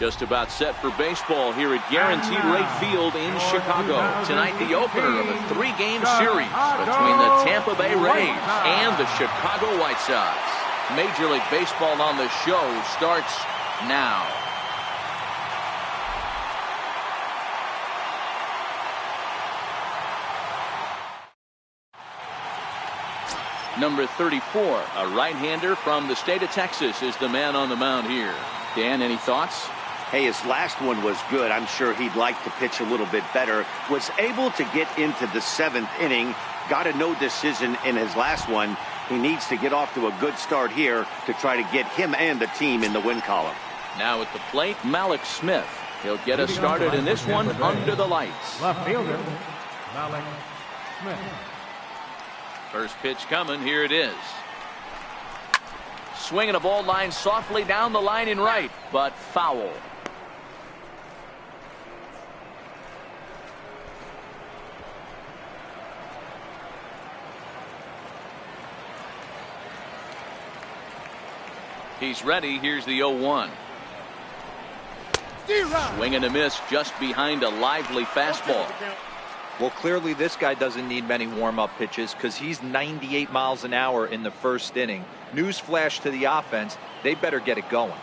Just about set for baseball here at Guaranteed Rate Field in Chicago. Tonight, the opener of a 3-game series between the Tampa Bay Rays and the Chicago White Sox. Major League Baseball on the show starts now. Number 34, a right-hander from the state of Texas, is the man on the mound here. Dan, any thoughts? Hey, his last one was good. I'm sure he'd like to pitch a little bit better. Was able to get into the 7th inning. Got a no decision in his last one. He needs to get off to a good start here to try to get him and the team in the win column. Now at the plate, Mallex Smith. He'll get us started in this one under the lights. Left fielder, Mallex Smith. First pitch coming. Here it is. Swinging a ball line softly down the line in right, but foul. He's ready. Here's the 0-1. Swing and a miss just behind a lively fastball. Well, clearly this guy doesn't need many warm-up pitches because he's 98 miles an hour in the first inning. Newsflash to the offense, they better get it going.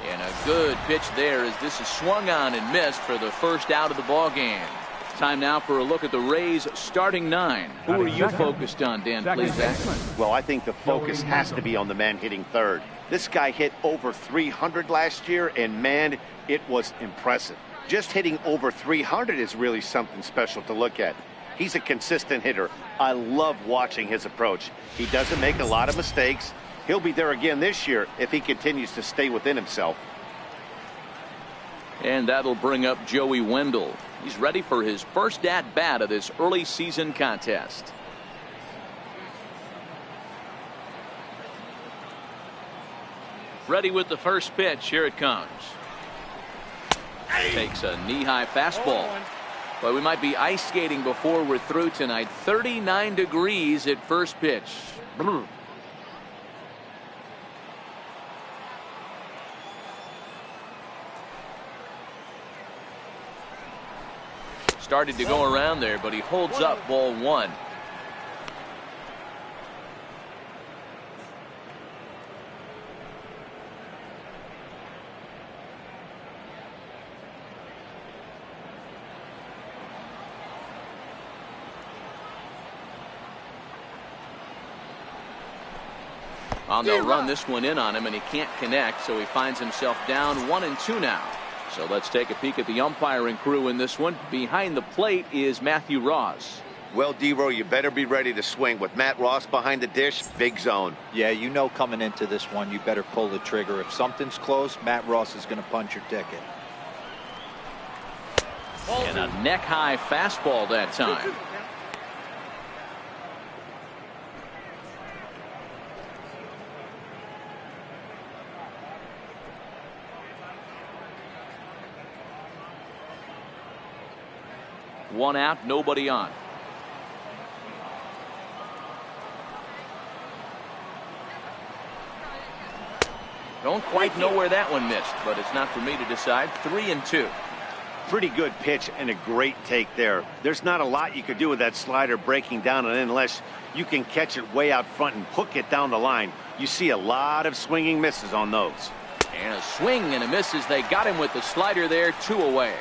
And a good pitch there as this is swung on and missed for the first out of the ball game. Time now for a look at the Rays starting 9. Who are you focused on, Dan Plesac? Well, I think the focus has to be on the man hitting third. This guy hit over 300 last year, and man, it was impressive. Just hitting over 300 is really something special to look at. He's a consistent hitter. I love watching his approach. He doesn't make a lot of mistakes. He'll be there again this year if he continues to stay within himself. And that'll bring up Joey Wendle. He's ready for his first at-bat of this early season contest. Ready with the first pitch. Here it comes. Takes a knee-high fastball. But we might be ice skating before we're through tonight. 39 degrees at first pitch. Started to go around there, but he holds up ball 1. Well, they'll run this one in on him, and he can't connect, so he finds himself down 1-2 now. So let's take a peek at the umpiring crew in this one. Behind the plate is Matthew Ross. Well, D-Row, you better be ready to swing. With Matt Ross behind the dish, big zone. Yeah, you know coming into this one, you better pull the trigger. If something's close, Matt Ross is going to punch your ticket. And a neck-high fastball that time. One out, nobody on. Don't quite know where that one missed, but it's not for me to decide. 3-2. Pretty good pitch and a great take there. There's not a lot you could do with that slider breaking down and in unless you can catch it way out front and hook it down the line. You see a lot of swinging misses on those. And a swing and a miss as they got him with the slider there. 2 away.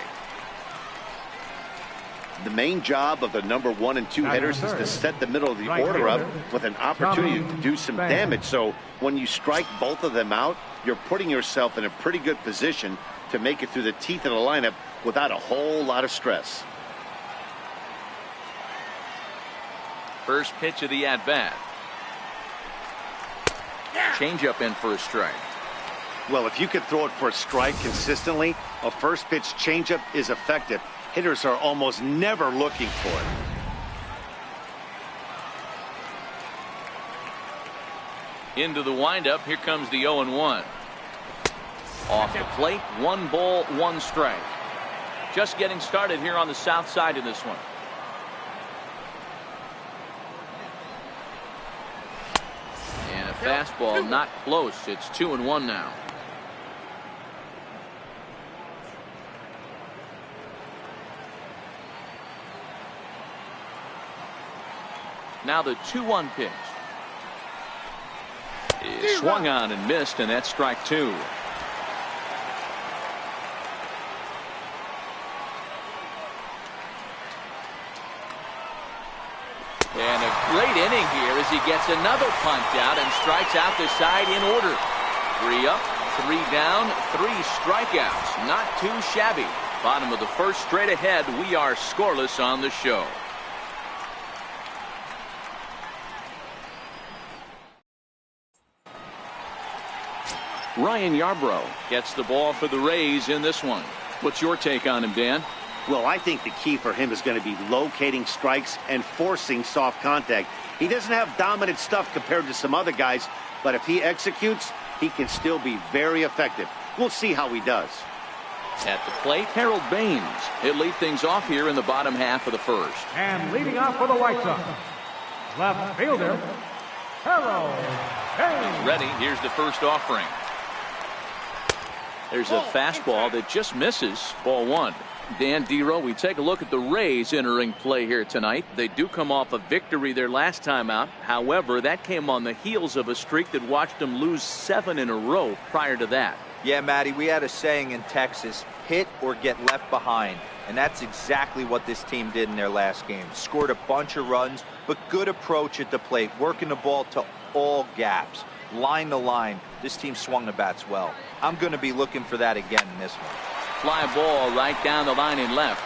The main job of the number 1 and 2 hitters is to set the middle of the order up with an opportunity to do some damage. So when you strike both of them out, you're putting yourself in a pretty good position to make it through the teeth of the lineup without a whole lot of stress. First pitch of the at-bat. Changeup in for a strike. Well, if you could throw it for a strike consistently, a first pitch changeup is effective. Hitters are almost never looking for it. Into the windup. Here comes the 0-1. Off the plate. 1 ball, 1 strike. Just getting started here on the south side of this one. And a fastball not close. It's 2-1 now. Now the 2-1 pitch. Is swung on and missed, and that's strike 2. And a great inning here as he gets another punch out and strikes out the side in order. 3 up, 3 down, 3 strikeouts. Not too shabby. Bottom of the first, straight ahead. We are scoreless on the show. Ryan Yarbrough gets the ball for the Rays in this one. What's your take on him, Dan? Well, I think the key for him is going to be locating strikes and forcing soft contact. He doesn't have dominant stuff compared to some other guys, but if he executes, he can still be very effective. We'll see how he does. At the plate, Harold Baines. He'll lead things off here in the bottom half of the first. And leading off for the White Sox, left fielder, Harold Baines. Ready, here's the first offering. There's a fastball that just misses. Ball 1. Dan Dero, we take a look at the Rays entering play here tonight. They do come off a victory their last time out. However, that came on the heels of a streak that watched them lose 7 in a row prior to that. Yeah, Matty, we had a saying in Texas, hit or get left behind. And that's exactly what this team did in their last game. Scored a bunch of runs, but good approach at the plate, working the ball to all gaps. Line to line, this team swung the bats well. I'm going to be looking for that again in this one. Fly ball right down the line in left.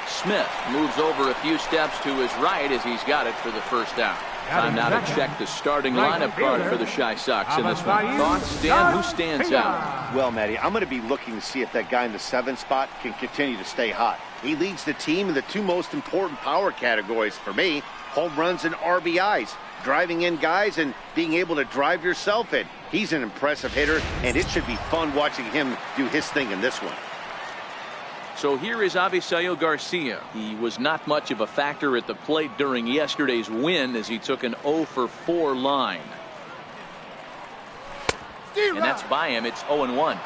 Smith moves over a few steps to his right as he's got it for the first out. Time now to check the starting lineup card for the Chi Sox in this one. Thoughts, Dan? Who stands out? Well, Matty, I'm going to be looking to see if that guy in the 7th spot can continue to stay hot. He leads the team in the 2 most important power categories for me, home runs and RBIs. Driving in guys and being able to drive yourself in. He's an impressive hitter, and it should be fun watching him do his thing in this one. So here is Avisail Garcia. He was not much of a factor at the plate during yesterday's win as he took an 0-for-4 line. And that's by him. It's 0-1.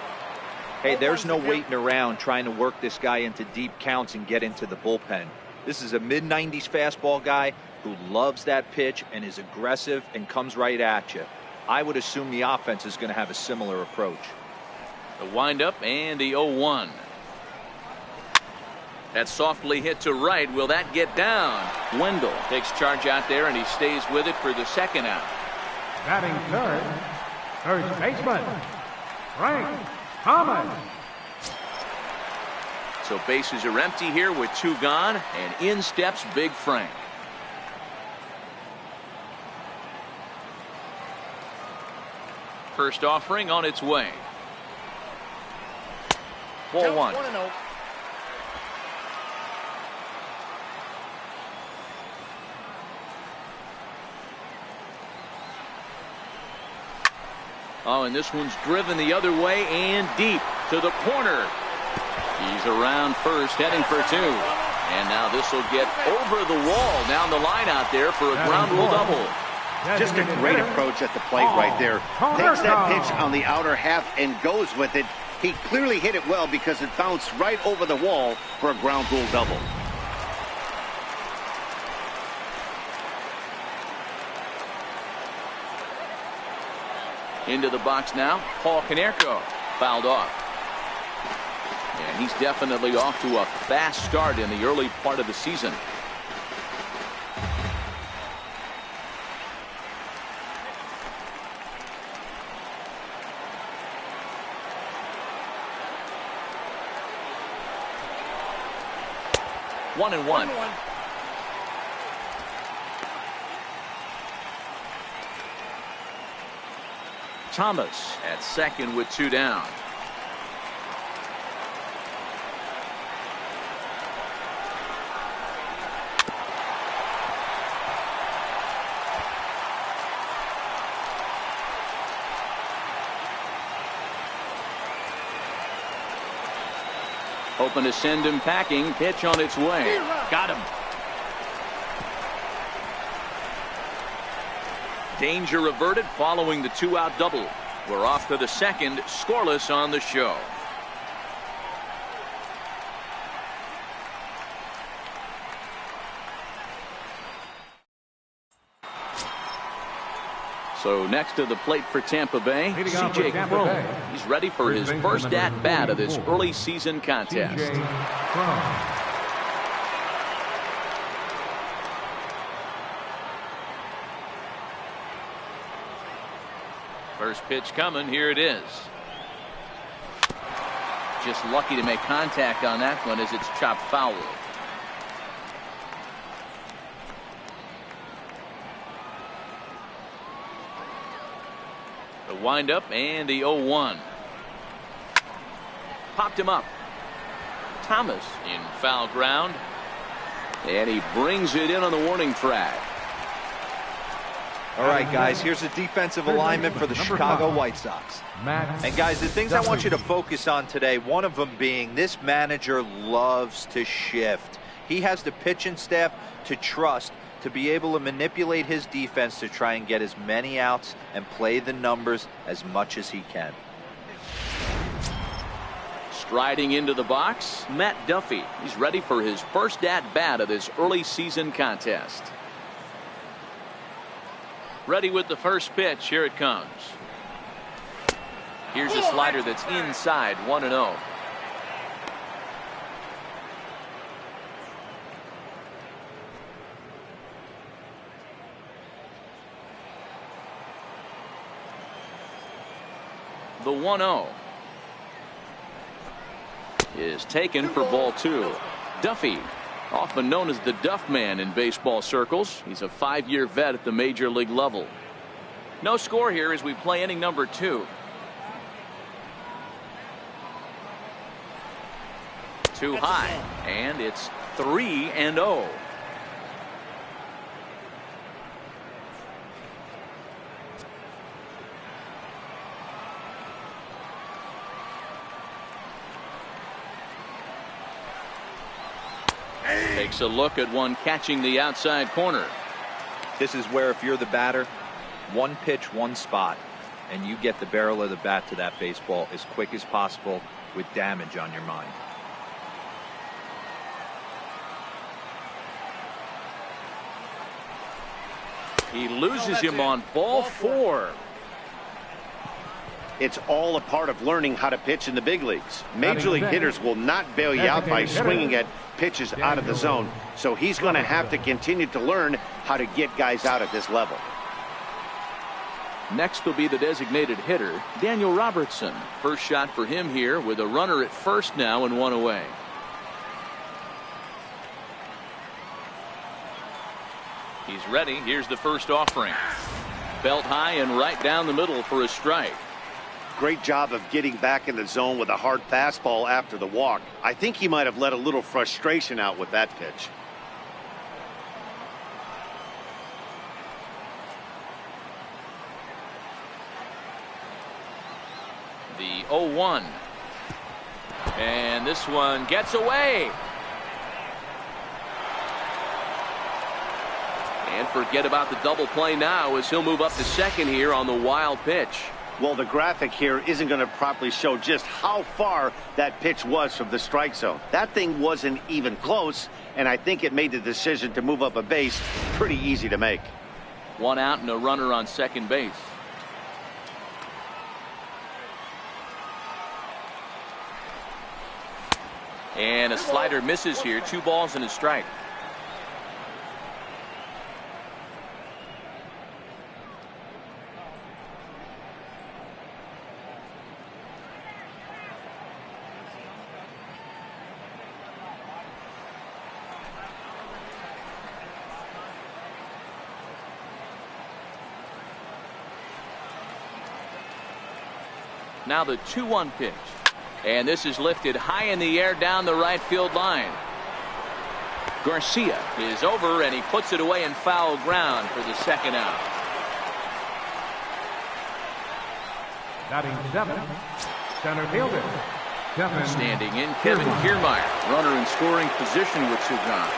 Hey, there's no waiting around trying to work this guy into deep counts and get into the bullpen. This is a mid-90s fastball guy who loves that pitch and is aggressive and comes right at you. I would assume the offense is going to have a similar approach. The windup and the 0-1. That's softly hit to right. Will that get down? Wendell takes charge out there, and he stays with it for the second out. Batting third, first baseman, Frank Thomas. So bases are empty here with 2 gone, and in steps Big Frank. First offering on its way. Ball 1. Oh, and this one's driven the other way and deep to the corner. He's around first, heading for 2. And now this will get over the wall down the line out there for a ground rule double. Just a great approach at the plate right there. Takes that pitch on the outer half and goes with it. He clearly hit it well because it bounced right over the wall for a ground rule double. Into the box now, Paul Konerko fouled off. And he's definitely off to a fast start in the early part of the season. One and one. Thomas at second with 2 down. Hoping to send him packing. Pitch on its way. Got him. Danger averted following the 2-out double. We're off to the second, scoreless on the show. So next to the plate for Tampa Bay, C.J. Cron. He's ready for his first at-bat of this early season contest. First pitch coming. Here it is. Just lucky to make contact on that one as it's chopped foul. The windup and the 0-1. Popped him up. Thomas in foul ground. And he brings it in on the warning track. All right, guys, here's a defensive alignment for the Chicago White Sox. And, guys, the things I want you to focus on today, one of them being this manager loves to shift. He has the pitching staff to trust to be able to manipulate his defense to try and get as many outs and play the numbers as much as he can. Striding into the box, Matt Duffy. He's ready for his first at-bat of this early season contest. Ready with the first pitch. Here it comes. Here's a slider that's inside, 1-0. The 1-0 is taken for ball 2. Duffy, often known as the Duff Man in baseball circles. He's a 5-year vet at the major league level. No score here as we play inning number 2. Too high, and it's 3-0. Takes a look at one catching the outside corner. This is where if you're the batter, one pitch, one spot, and you get the barrel of the bat to that baseball as quick as possible with damage on your mind. He loses him on ball 4. It's all a part of learning how to pitch in the big leagues. Major league hitters will not bail you out by swinging at pitches out of the zone. So he's going to have to continue to learn how to get guys out at this level. Next will be the designated hitter, Daniel Robertson. First shot for him here with a runner at first now and 1 away. He's ready. Here's the first offering. Belt high and right down the middle for a strike. Great job of getting back in the zone with a hard fastball after the walk. I think he might have let a little frustration out with that pitch. The 0-1. And this one gets away. And forget about the double play now as he'll move up to second here on the wild pitch. Well, the graphic here isn't going to properly show just how far that pitch was from the strike zone. That thing wasn't even close, and I think it made the decision to move up a base pretty easy to make. 1 out and a runner on second base. And a slider misses here. 2 balls and a strike. Now the 2-1 pitch. And this is lifted high in the air down the right field line. Garcia is over and he puts it away in foul ground for the second out. Batting 7, center fielder, Kevin. Standing in, Kevin Kiermaier. Runner in scoring position with 2 gone.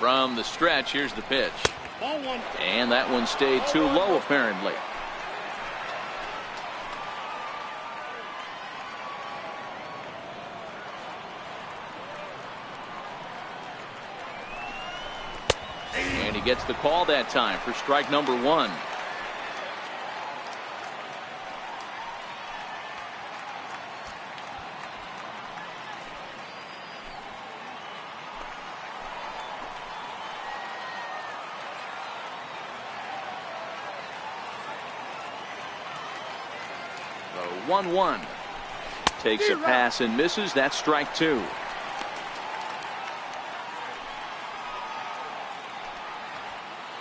From the stretch, here's the pitch. And that one stayed too low, apparently. And he gets the call that time for strike number 1. The 1-1 takes a pass and misses. That's strike 2.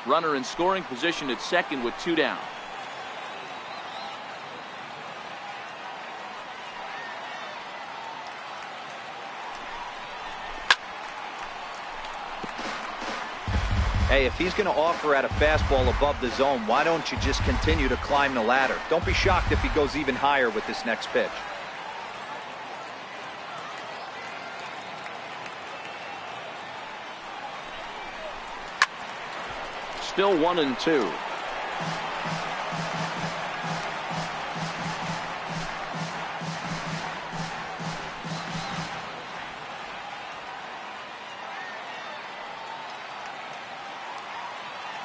Runner in scoring position at second with 2 down. Hey, if he's going to offer at a fastball above the zone, why don't you just continue to climb the ladder? Don't be shocked if he goes even higher with this next pitch. Still 1-2.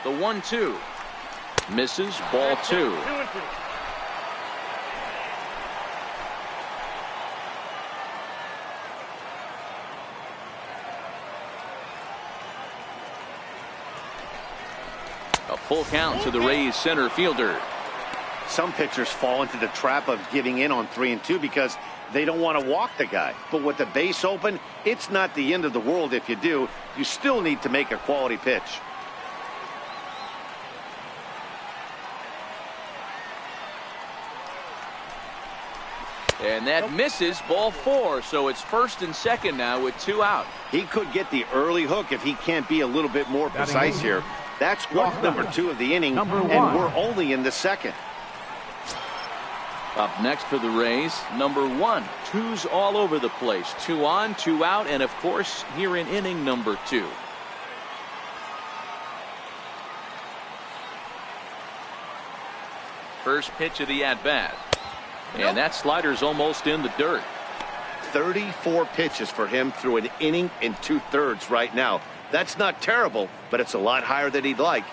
The 1-2 misses. Ball 2. A full count to the Rays center fielder. Some pitchers fall into the trap of giving in on 3-2 because they don't want to walk the guy. But with the base open, it's not the end of the world if you do. You still need to make a quality pitch. And that misses. Ball 4. So it's first and second now with 2 out. He could get the early hook if he can't be a little bit more precise here. That's walk number 2 of the inning, and we're only in the second. Up next for the Rays, number 1. 2's all over the place. 2 on, 2 out, and of course here in inning number 2. First pitch of the at-bat. And that slider's almost in the dirt. 34 pitches for him through an inning and 2/3 right now. That's not terrible, but it's a lot higher than he'd like.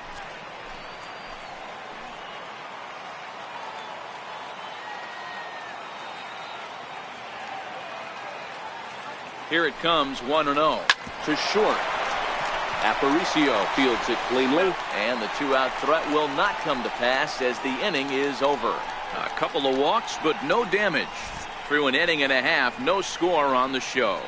Here it comes, 1-0 to short. Aparicio fields it cleanly, and the 2-out threat will not come to pass as the inning is over. A couple of walks, but no damage. Through an inning and a half, no score on the show.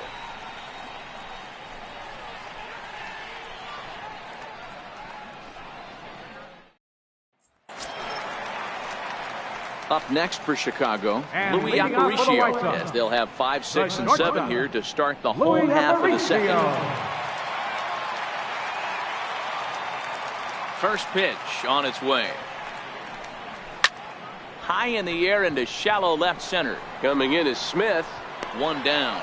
Up next for Chicago, And Louis leading off for the White Aparicio, Sox, as they'll have 5, 6, the and shortstop, 7 here to start the Louis home half of the second. Aparicio. First pitch on its way. High in the air into shallow left center. Coming in is Smith. 1 down.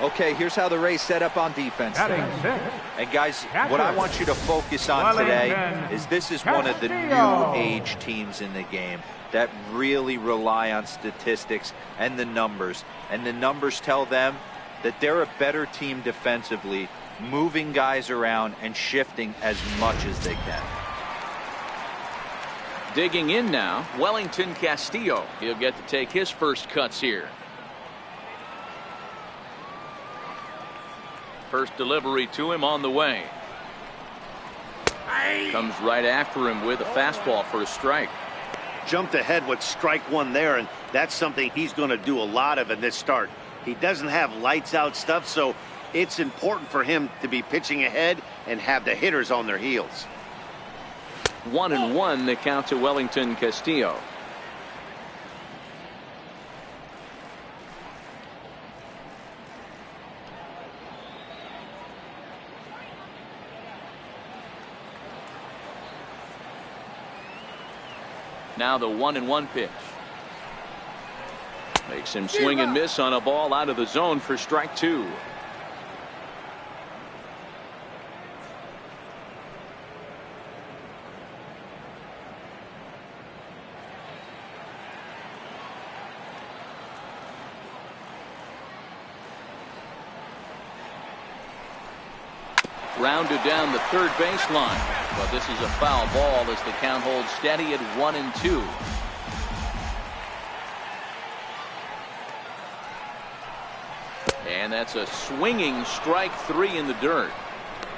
Okay, here's how the Rays set up on defense. Batting 6. And guys, Catcher. what I want you to focus on today Wellington is this is one of the Castillo. new age teams in the game that really rely on statistics and the numbers. And the numbers tell them that they're a better team defensively, moving guys around and shifting as much as they can. Digging in now, Wellington Castillo. He'll get to take his first cuts here. First delivery to him on the way. Comes right after him with a fastball for a strike. Jumped ahead with strike 1 there, and that's something he's going to do a lot of in this start. He doesn't have lights out stuff, so it's important for him to be pitching ahead and have the hitters on their heels. 1-1 the count to Wellington Castillo. Now the 1-1 pitch. Makes him swing and miss on a ball out of the zone for strike 2. Grounded down the third baseline. But this is a foul ball as the count holds steady at 1-2. And that's a swinging strike 3 in the dirt.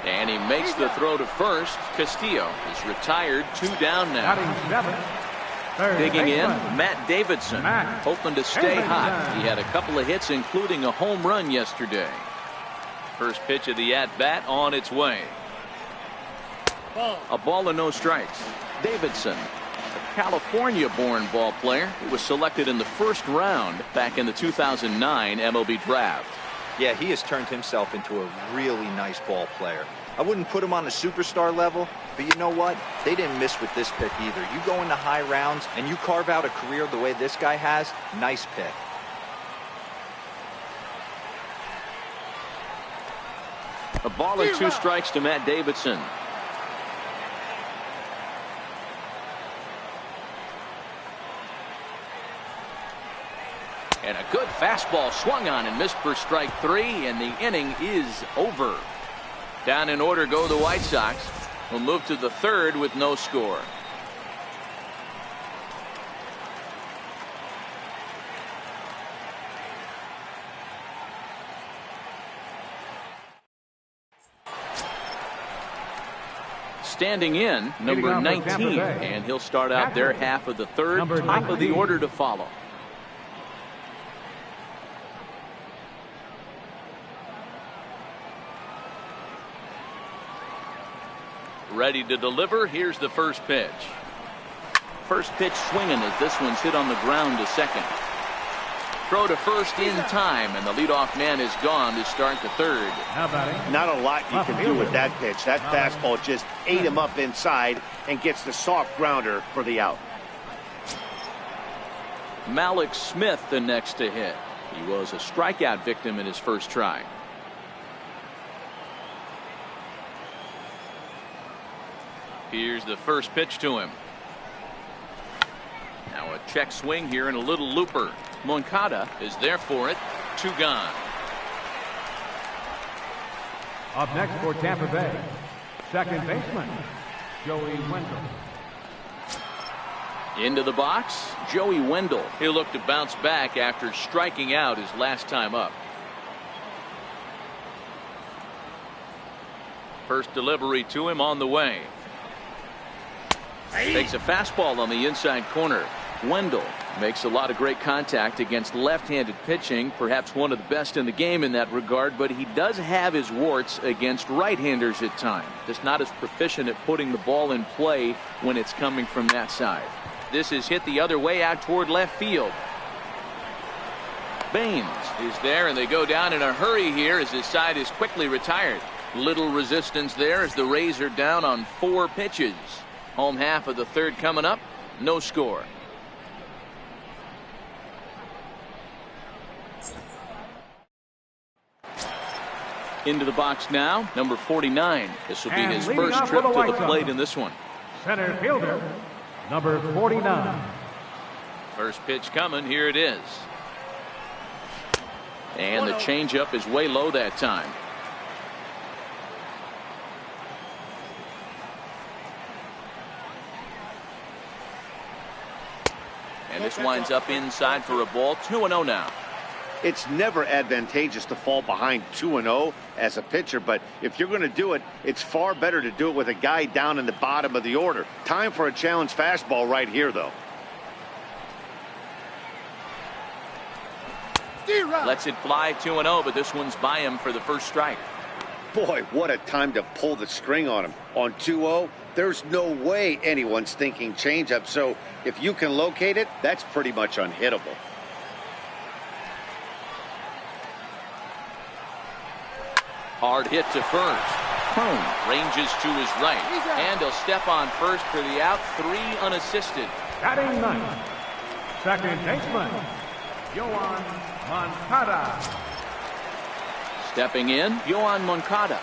And he makes the throw to first. Castillo is retired, 2 down now. Digging in, Matt Davidson, hoping to stay hot. He had a couple of hits, including a home run yesterday. First pitch of the at-bat on its way. A ball and no strikes. Davidson, a California-born ball player who was selected in the first round back in the 2009 MLB draft. Yeah, he has turned himself into a really nice ball player. I wouldn't put him on the superstar level, but you know what? They didn't miss with this pick either. You go into high rounds and you carve out a career the way this guy has, nice pick. A ball and 2 strikes to Matt Davidson. And a good fastball swung on and missed for strike 3, and the inning is over. Down in order go the White Sox. Will move to the third with no score. Standing in, number 19, and he'll start out their half of the third, top of the order to follow. Ready to deliver. Here's the first pitch. First pitch swinging as this one's hit on the ground to second. Throw to first in time, and the leadoff man is gone to start the third. Not a lot you can do with that pitch. That fastball just ate him up inside and gets the soft grounder for the out. Malik Smith the next to hit. He was a strikeout victim in his first try. Here's the first pitch to him. Now a check swing here and a little looper. Moncada is there for it. 2 gone. Up next for Tampa Bay, second baseman, Joey Wendell. Into the box, Joey Wendell. He'll look to bounce back after striking out his last time up. First delivery to him on the way. Takes a fastball on the inside corner. Wendell makes a lot of great contact against left-handed pitching, perhaps one of the best in the game in that regard, but he does have his warts against right-handers at times. Just not as proficient at putting the ball in play when it's coming from that side. This is hit the other way out toward left field. Baines is there, and they go down in a hurry here as his side is quickly retired. Little resistance there as the Rays are down on 4 pitches. Home half of the third coming up. No score. Into the box now, number 49. This will be his first trip to the plate in this one. Center fielder, number 49. First pitch coming. Here it is. And the changeup is way low that time. And this winds up inside for a ball. 2-0 now. It's never advantageous to fall behind 2-0 as a pitcher, but if you're going to do it, it's far better to do it with a guy down in the bottom of the order. Time for a challenge fastball right here, though. Lets it fly. 2-0, but this one's by him for the first strike. Boy, what a time to pull the string on him. On 2-0, there's no way anyone's thinking changeup, so if you can locate it, that's pretty much unhittable. Hard hit to first. Cone ranges to his right, and he'll step on first for the out. 3 unassisted. Batting ninth, second baseman, Yoan Moncada. Stepping in, Yoan Moncada.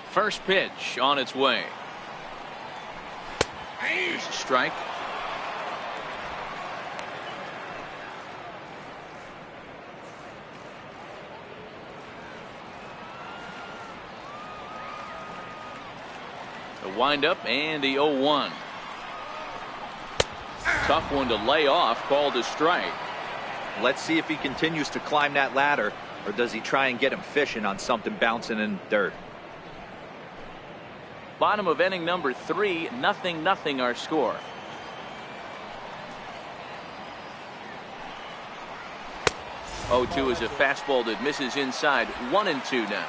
First pitch on its way. Here's a strike. The windup and the 0-1. Tough one to lay off, called a strike. Let's see if he continues to climb that ladder, or does he try and get him fishing on something bouncing in the dirt. Bottom of inning number 3, 0-0 our score. Oh, 2 is a fastball that misses inside. 1-2 now.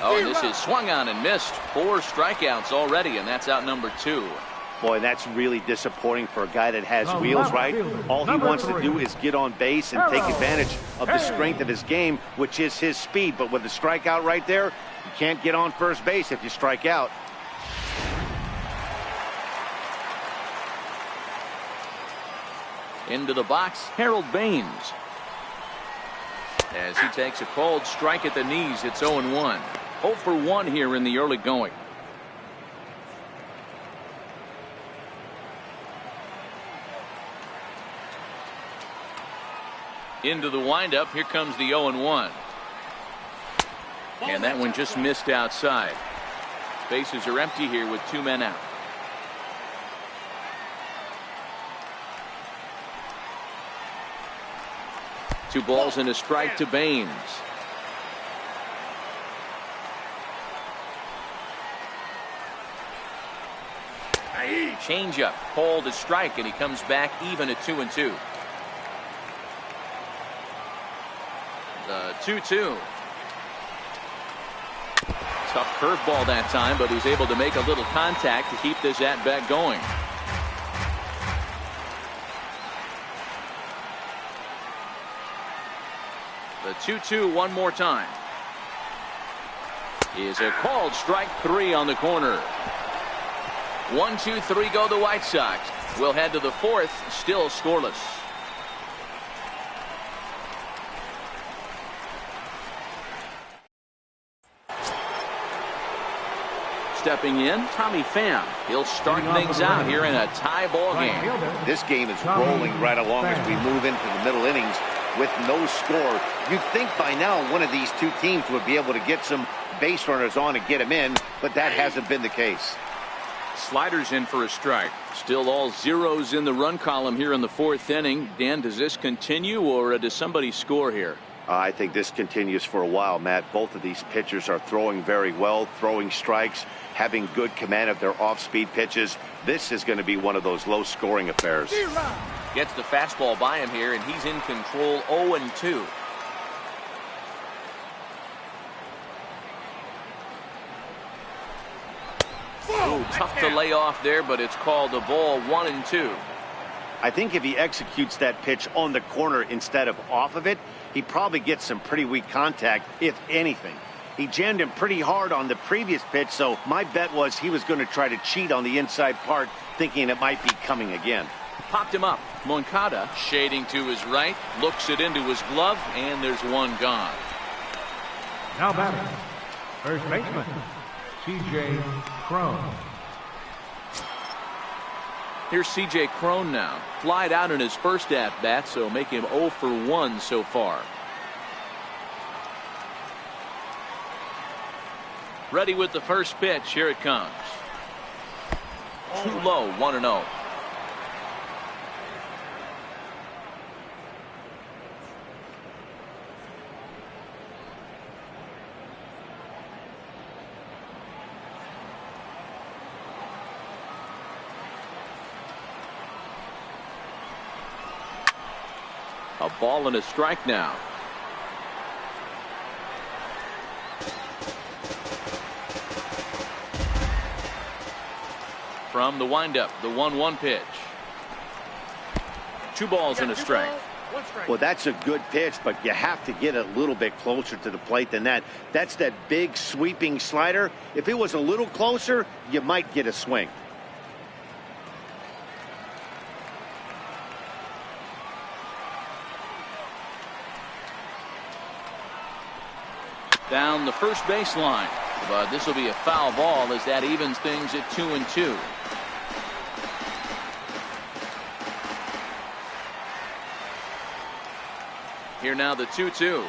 Oh, and this is swung on and missed. 4 strikeouts already, and that's out number 2. Boy, that's really disappointing for a guy that has wheels, right? All he wants to do is get on base and take advantage of the strength of his game, which is his speed. But with the strikeout right there, you can't get on first base if you strike out. Into the box, Harold Baines. As he takes a called strike at the knees, it's 0-1. 0 for 1 here in the early going. Into the windup, here comes the 0-1. And that one just missed outside. Bases are empty here with 2 men out. Two balls and a strike to Baines. Changeup called a strike, and he comes back even at 2-2. The 2-2. Tough curveball that time, but he's able to make a little contact to keep this at-bat going. The 2-2 one more time. Is a called strike 3 on the corner. 1, 2, 3 go the White Sox. We'll head to the 4th, still scoreless. Stepping in, Tommy Pham. He'll start things out here in a tie ball game. This game is rolling right along as we move into the middle innings with no score. You'd think by now one of these two teams would be able to get some base runners on and get them in, but that hasn't been the case. Sliders in for a strike. Still all zeros in the run column here in the 4th inning. Dan, does this continue, or does somebody score here? I think this continues for a while, Matt. Both of these pitchers are throwing very well, throwing strikes, having good command of their off-speed pitches. This is going to be one of those low-scoring affairs. Gets the fastball by him here, and he's in control. 0-2. Ooh, tough to lay off there, but it's called a ball. 1-2. I think if he executes that pitch on the corner instead of off of it, he probably gets some pretty weak contact, if anything. He jammed him pretty hard on the previous pitch, so my bet was he was going to try to cheat on the inside part, thinking it might be coming again. Popped him up. Moncada shading to his right, looks it into his glove, and there's one gone. Now batting, first baseman, C.J. Cron. Here's C.J. Cron now. Flied out in his first at-bat, so make him 0 for 1 so far. Ready with the first pitch. Here it comes. Too low. 1-0. A ball and a strike now. From the windup, the 1-1 pitch. 2 balls and a strike. Well, that's a good pitch, but you have to get a little bit closer to the plate than that. That's that big sweeping slider. If it was a little closer, you might get a swing. Down the first baseline, but this will be a foul ball as that evens things at 2-2. Here now the 2-2.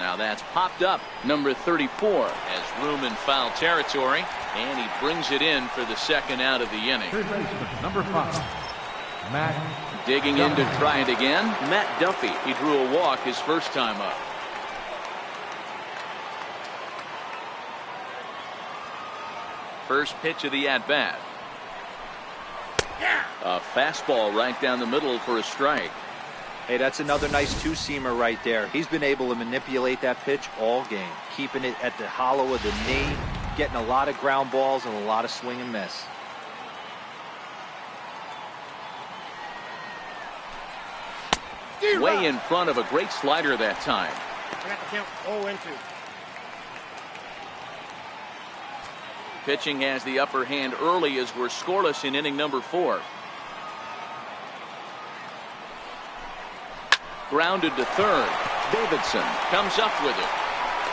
Now that's popped up. Number 34 has room in foul territory, and he brings it in for the second out of the inning. Third baseman, number 5, Matt Digging in to try it again, Matt Duffy. He drew a walk his first time up. First pitch of the at-bat. A fastball right down the middle for a strike. Hey, that's another nice two-seamer right there. He's been able to manipulate that pitch all game, keeping it at the hollow of the knee, getting a lot of ground balls and a lot of swing and miss. Way in front of a great slider that time. I got the count 0-2. Pitching has the upper hand early as we're scoreless in inning number 4. Grounded to third. Davidson comes up with it.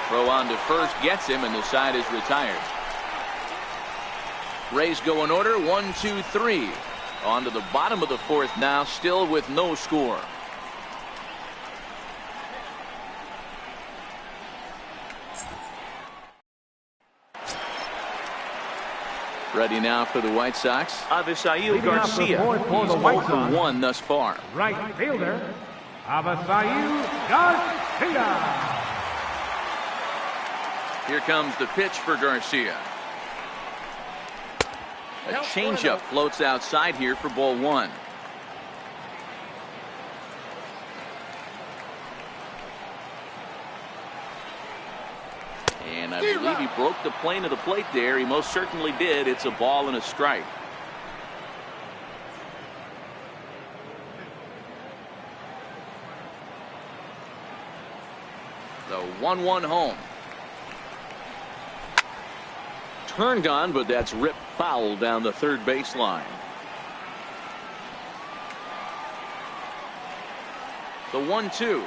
Throw on to first gets him, and the side is retired. Rays go in order, 1-2-3. On to the bottom of the 4th now, still with no score. Ready now for the White Sox. Avisail Leading off the Garcia. board for He's the White 0 for Sox. 1 thus far. right fielder, Avisail Garcia. Here comes the pitch for Garcia. A changeup floats outside here for ball 1. And I believe he broke the plane of the plate there. He most certainly did. It's a ball and a strike. The 1-1 home. Turned on, but that's ripped foul down the third baseline. The 1-2.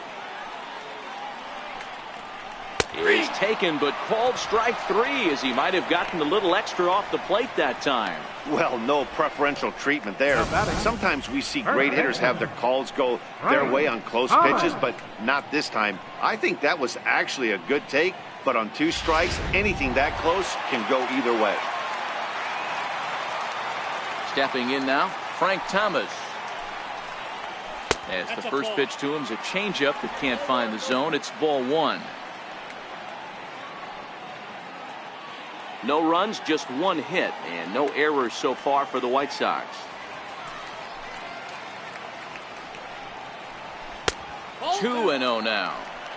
Is taken, but called strike 3 as he might have gotten a little extra off the plate that time. Well, no preferential treatment there. Sometimes we see great hitters have their calls go their way on close pitches, but not this time. I think that was actually a good take, but on 2 strikes, anything that close can go either way. Stepping in now, Frank Thomas. As the first pitch to him is a changeup that can't find the zone. It's ball 1. No runs, just 1 hit, and no errors so far for the White Sox. Ball 2-0 now.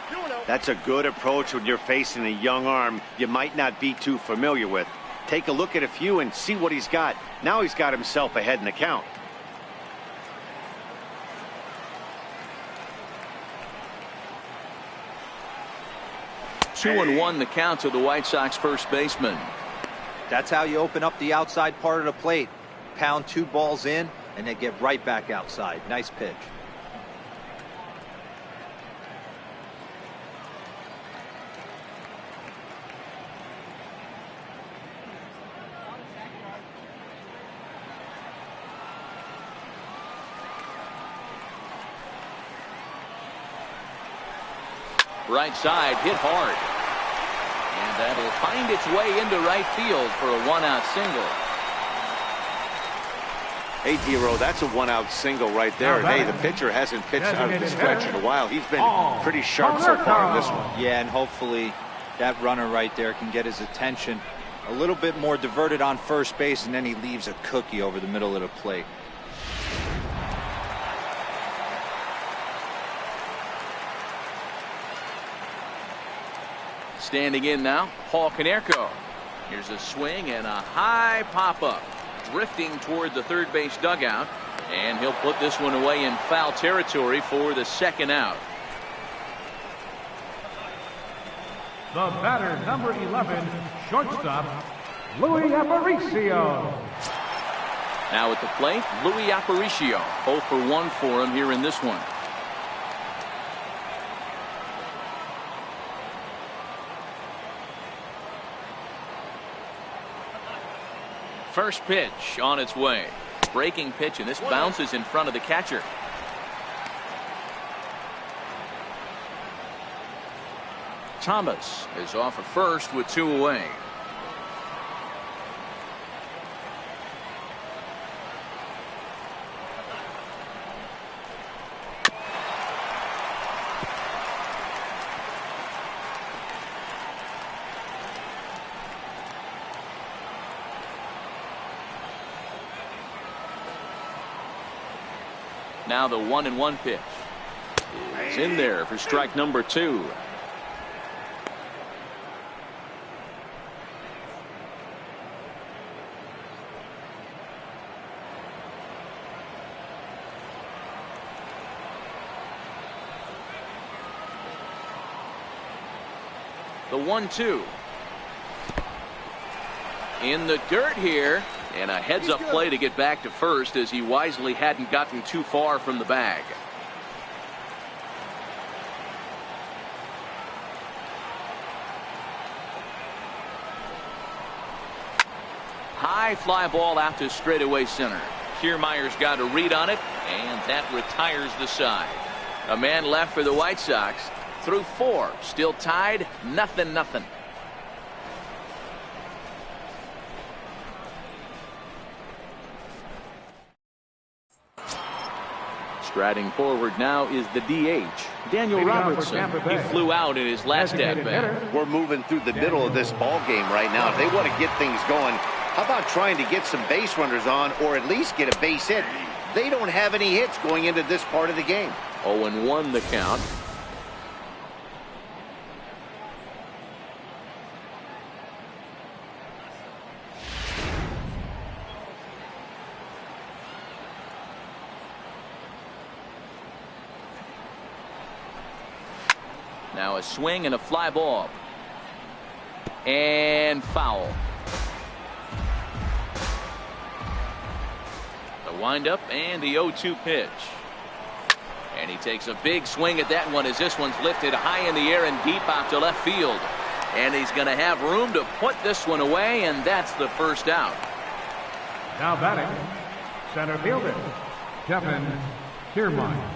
2-0. That's a good approach when you're facing a young arm you might not be too familiar with. Take a look at a few and see what he's got. Now he's got himself ahead in the count. Two and 1 the count to the White Sox first baseman. That's how you open up the outside part of the plate. Pound 2 balls in, and then get right back outside. Nice pitch. Right side hit hard. And that'll find its way into right field for a 1-out single. Hey, D-Row, that's a 1-out single right there. And hey, the pitcher hasn't pitched out of the stretch in a while. He's been pretty sharp so far in this one. Yeah, and hopefully that runner right there can get his attention a little bit more diverted on first base, and then he leaves a cookie over the middle of the plate. Standing in now, Paul Konerko. Here's a swing and a high pop-up. Drifting toward the third base dugout. And he'll put this one away in foul territory for the second out. The batter, number 11, shortstop, Louis Aparicio. Now at the plate, Louis Aparicio. 0 for 1 for him here in this one. First pitch on its way. Breaking pitch, and this bounces in front of the catcher. Thomas is off at first with 2 away. Now the 1-1 pitch is in there for strike number 2. The 1-2 in the dirt here. And a heads-up play to get back to first as he wisely hadn't gotten too far from the bag. High fly ball out to straightaway center. Kiermaier's got a read on it, and that retires the side. A man left for the White Sox through 4. Still tied, 0-0. Striding forward now is the DH, Daniel Robertson. He flew out in his last at-bat. We're moving through the middle of this ball game right now. If they want to get things going, how about trying to get some base runners on or at least get a base hit? They don't have any hits going into this part of the game. 0-1 the count. Now a swing and a fly ball. And foul. The windup and the 0-2 pitch. And he takes a big swing at that one as this one's lifted high in the air and deep out to left field. And he's going to have room to put this one away, and that's the first out. Now batting, center fielder, Kevin Kiermaier.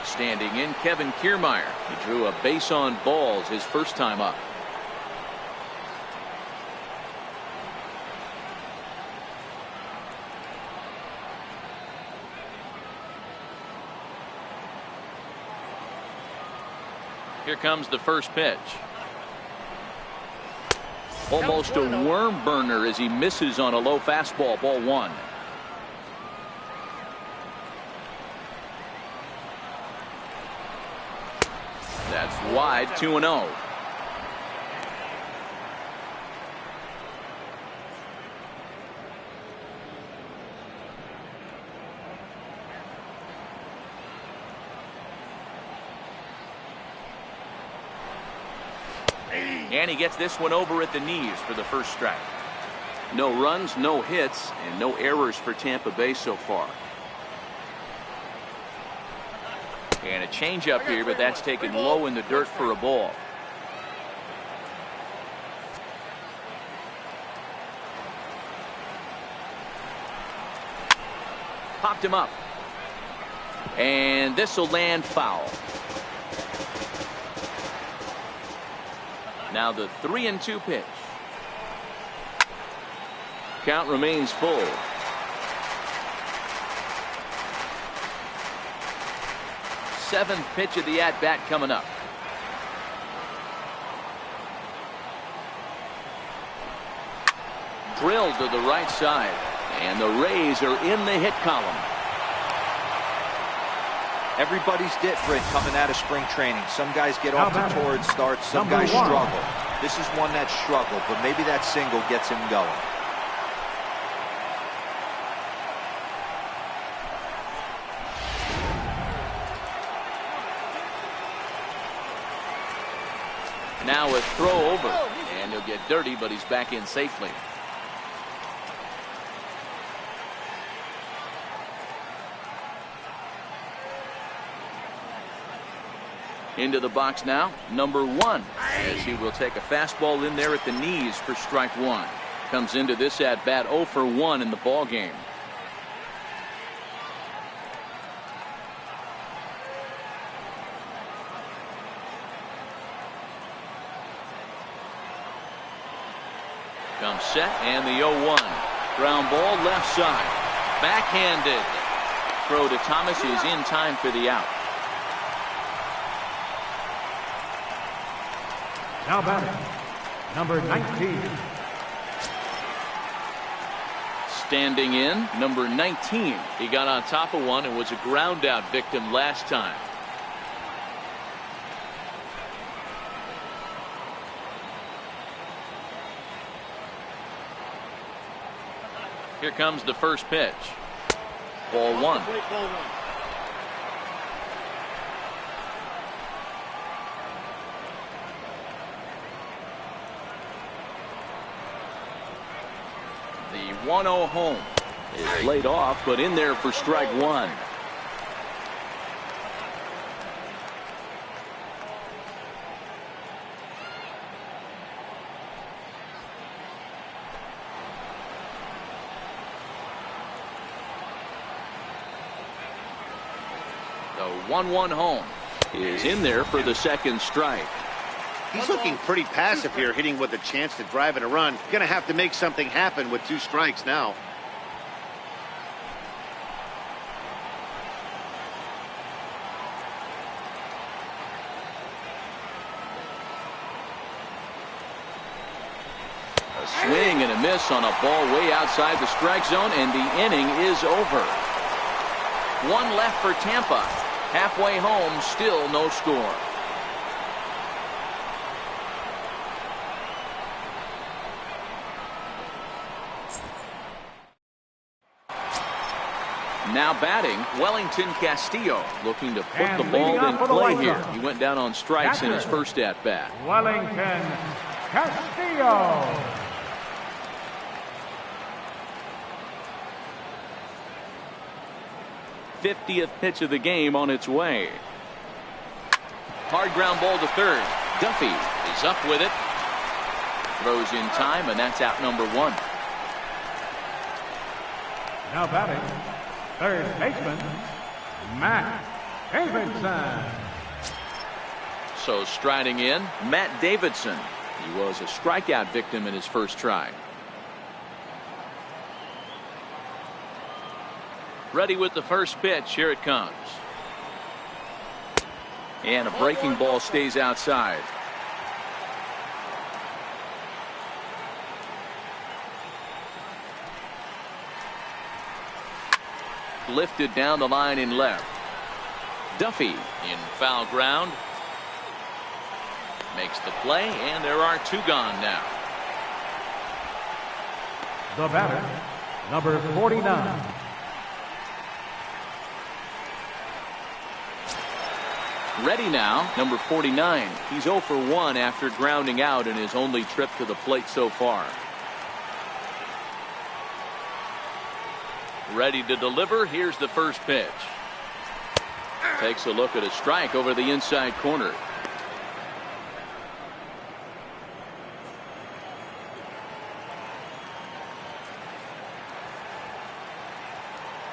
Standing in, Kevin Kiermaier. He drew a base on balls his first time up. Here comes the first pitch. Almost a worm burner as he misses on a low fastball, ball 1. That's wide, 2-0. And he gets this one over at the knees for the first strike. No runs, no hits, and no errors for Tampa Bay so far. And a changeup here, but that's taken low in the dirt for a ball. Popped him up. And this will land foul. Now the 3-2 pitch. Count remains full. Seventh pitch of the at-bat coming up. Drilled to the right side. And the Rays are in the hit column. Everybody's different coming out of spring training. Some guys get off to torrid starts. Some guys struggle. This is one that struggled, but maybe that single gets him going. Now a throw over, and he'll get dirty, but he's back in safely. Into the box now, number 1, as he will take a fastball in there at the knees for strike 1. Comes into this at bat 0 for 1 in the ball game. Comes set and the 0-1. Ground ball left side. Backhanded. Throw to Thomas is in time for the out. Now batting, number 19. Standing in, number 19. He got on top of one and was a ground out victim last time. Here comes the first pitch. Ball one. The 1-0 home is laid off, but in there for strike one. The 1-1 home is in there for the second strike. He's looking pretty passive here, hitting with a chance to drive in a run. Going to have to make something happen with 2 strikes now. A swing and a miss on a ball way outside the strike zone, and the inning is over. One left for Tampa. Halfway home, still no score. Now batting, Wellington Castillo, looking to put the ball in play here. He went down on strikes in his first at-bat. Wellington Castillo. '50th pitch of the game on its way. Hard ground ball to third. Duffy is up with it. Throws in time, and that's out number 1. Now batting, third baseman, Matt Davidson. So striding in, Matt Davidson. He was a strikeout victim in his first try. Ready with the first pitch. Here it comes. And a breaking ball stays outside. Lifted down the line in left. Duffy in foul ground. Makes the play, and there are 2 gone now. The batter, number 49. Ready now, number 49. He's 0 for 1 after grounding out in his only trip to the plate so far. Ready to deliver. Here's the first pitch. Takes a look at a strike over the inside corner.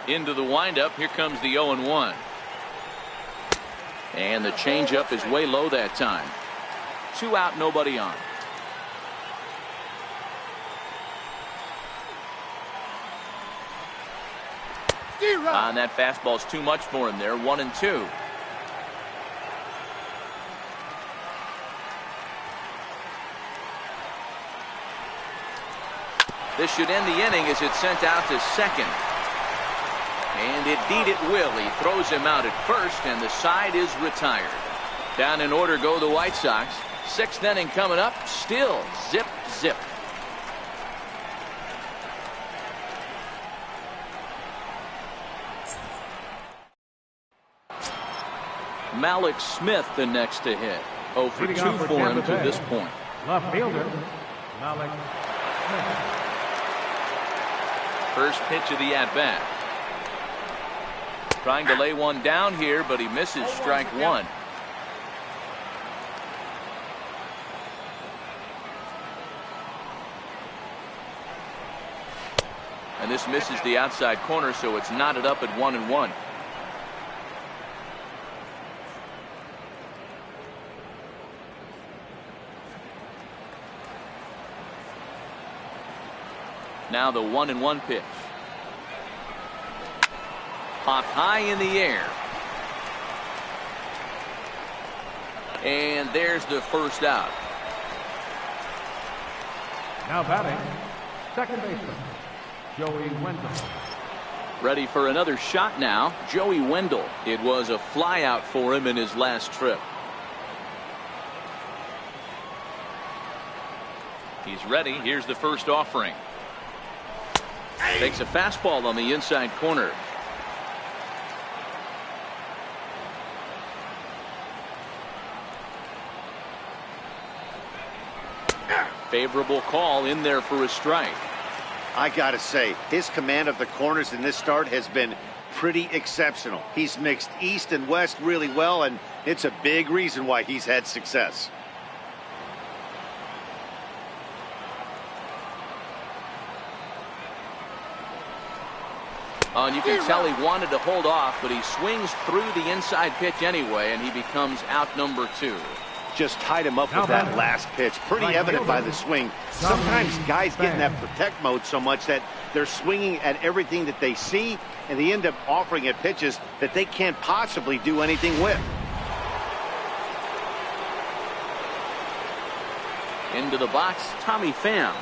Into the windup. Here comes the 0-1. And the changeup is way low that time. 2 out, nobody on. And that fastball's too much for him there. 1-2. This should end the inning as it's sent out to second. And indeed it will. He throws him out at first, and the side is retired. Down in order go the White Sox. 6th inning coming up. Still zip, zip. Malik Smith the next to hit. 0 for 2 for him to this point. Left fielder, Malik Smith. First pitch of the at-bat. Trying to lay one down here, but he misses strike 1. And this misses the outside corner, so it's knotted up at 1-1. Now the 1-1 pitch. Popped high in the air. And there's the first out. Now batting, second baseman, Joey Wendell. Ready for another shot now, Joey Wendell. It was a flyout for him in his last trip. He's ready. Here's the first offering. Takes a fastball on the inside corner. Favorable call in there for a strike. I gotta say, his command of the corners in this start has been pretty exceptional. He's mixed east and west really well, and it's a big reason why he's had success. And you can tell he wanted to hold off, but he swings through the inside pitch anyway, and he becomes out number 2. Just tied him up with that last pitch. Pretty evident by the swing. Sometimes guys get in that protect mode so much that they're swinging at everything that they see, and they end up offering at pitches that they can't possibly do anything with. Into the box, Tommy Pham.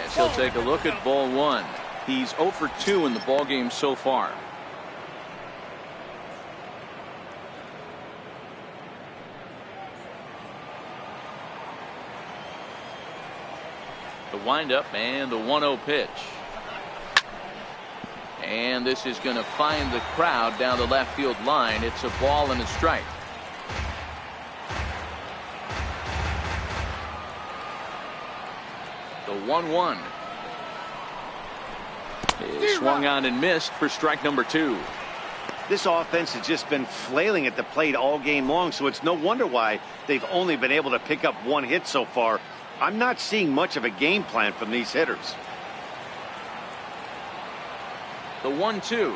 As he'll take a look at ball 1. He's 0 for 2 in the ballgame so far. The windup and the 1-0 pitch. And this is going to find the crowd down the left field line. It's a ball and a strike. The 1-1. Is swung on and missed for strike number 2. This offense has just been flailing at the plate all game long, so it's no wonder why they've only been able to pick up 1 hit so far. I'm not seeing much of a game plan from these hitters. The 1-2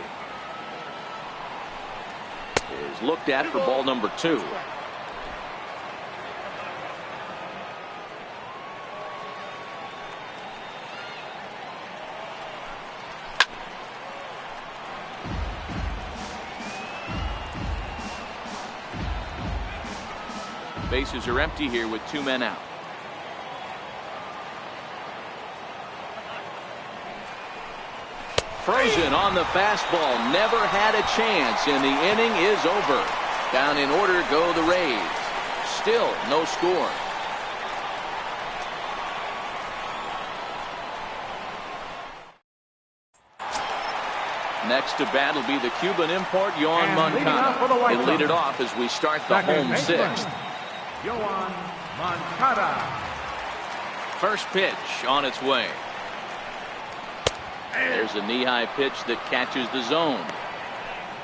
is looked at for ball number 2. Bases are empty here with 2 men out. Frozen on the fastball, never had a chance, and the inning is over. Down in order go the Rays. Still no score. Next to bat will be the Cuban import, Yoan Moncada. He'll lead it off as we start the home 6th. Yoan Moncada. First pitch on its way. There's a knee-high pitch that catches the zone.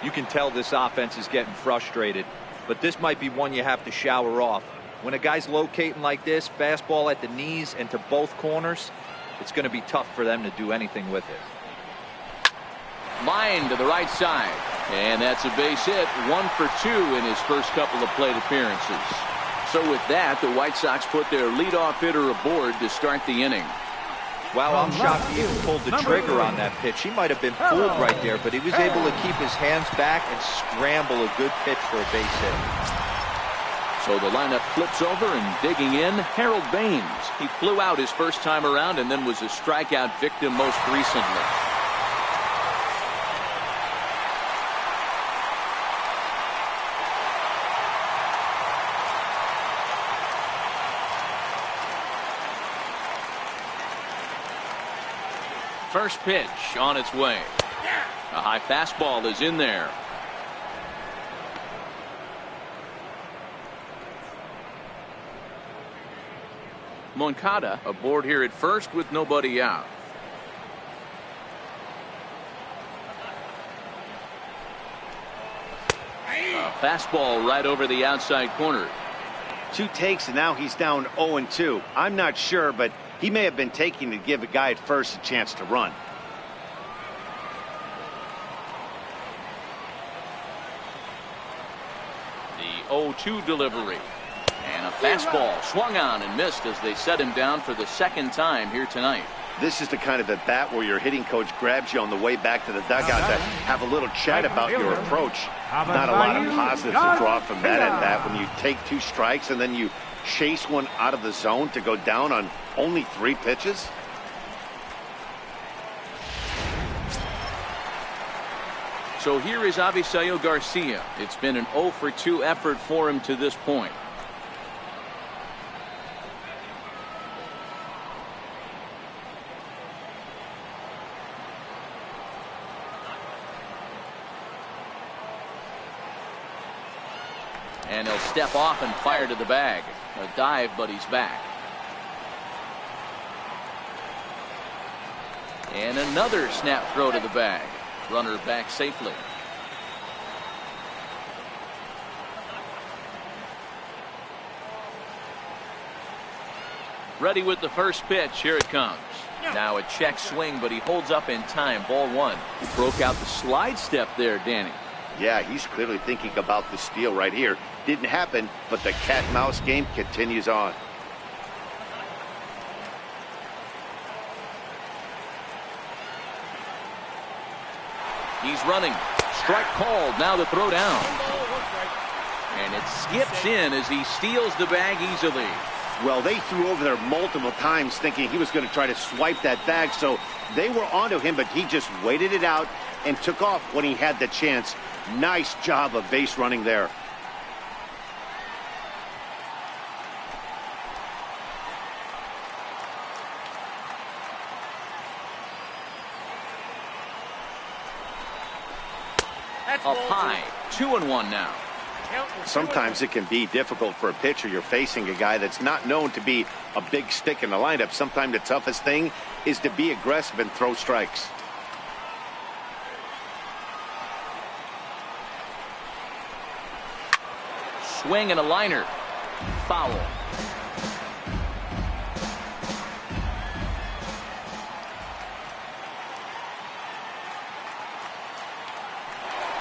You can tell this offense is getting frustrated, but this might be one you have to shower off. When a guy's locating like this, fastball at the knees and to both corners, it's going to be tough for them to do anything with it. Line to the right side, and that's a base hit. 1 for 2 in his first couple of plate appearances. So with that, the White Sox put their leadoff hitter aboard to start the inning. Wow, I'm shocked he even pulled the trigger on that pitch. He might have been fooled right there, but he was able to keep his hands back and scramble a good pitch for a base hit. So the lineup flips over, and digging in, Harold Baines. He flew out his first time around and then was a strikeout victim most recently. First pitch on its way. A high fastball is in there. Moncada aboard here at first with nobody out. A fastball right over the outside corner. 2 takes, and now he's down 0-2. I'm not sure, but he may have been taking to give a guy at first a chance to run. The 0-2 delivery. And a Fastball swung on and missed as they set him down for the second time here tonight. This is the kind of at bat where your hitting coach grabs you on the way back to the dugout to have a little chat about your approach. Not a lot of positives to draw from that at bat when you take 2 strikes and then you chase one out of the zone to go down on only 3 pitches. So here is Avisail Garcia. It's been an 0 for 2 effort for him to this point. And he'll step off and fire to the bag. A dive, but he's back. And another snap throw to the bag. Runner back safely. Ready with the first pitch. Here it comes. Now a check swing, but he holds up in time. Ball 1. Broke out the slide step there, Danny. Yeah, he's clearly thinking about the steal right here. Didn't happen, but the cat-mouse game continues on. He's running. Strike called. Now the throw down. And it skips in as he steals the bag easily. Well, they threw over there multiple times thinking he was going to try to swipe that bag, so they were onto him, but he just waited it out and took off when he had the chance. Nice job of base running there. Up high. 2-1 now. Sometimes it can be difficult for a pitcher. You're facing a guy that's not known to be a big stick in the lineup. Sometimes the toughest thing is to be aggressive and throw strikes. Swing and a liner. Foul.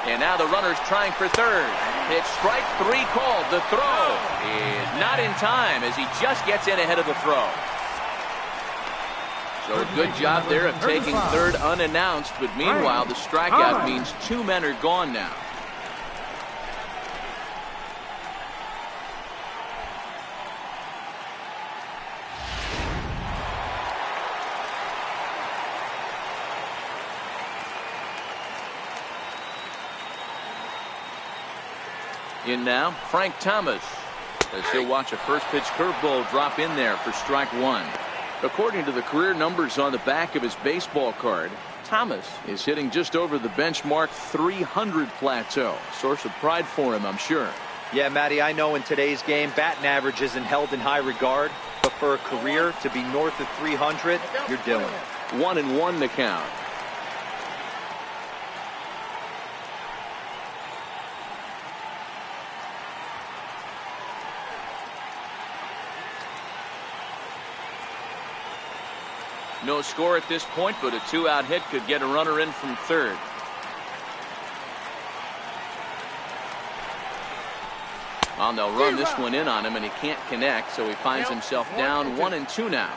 And now the runner's trying for third. It's strike 3 called. The throw is not in time as he just gets in ahead of the throw. So a good job there of taking third unannounced, but meanwhile the strikeout means 2 men are gone now. In now, Frank Thomas, as he'll watch a first pitch curveball drop in there for strike 1. According to the career numbers on the back of his baseball card, Thomas is hitting just over the benchmark 300 plateau. Source of pride for him, I'm sure. Yeah, Matty, I know in today's game, batting average isn't held in high regard, but for a career to be north of 300, you're doing it. 1-1 the count. No score at this point, but a 2-out hit could get a runner in from third. Well, they'll run this one in on him, and he can't connect, so he finds himself down 1-2 now.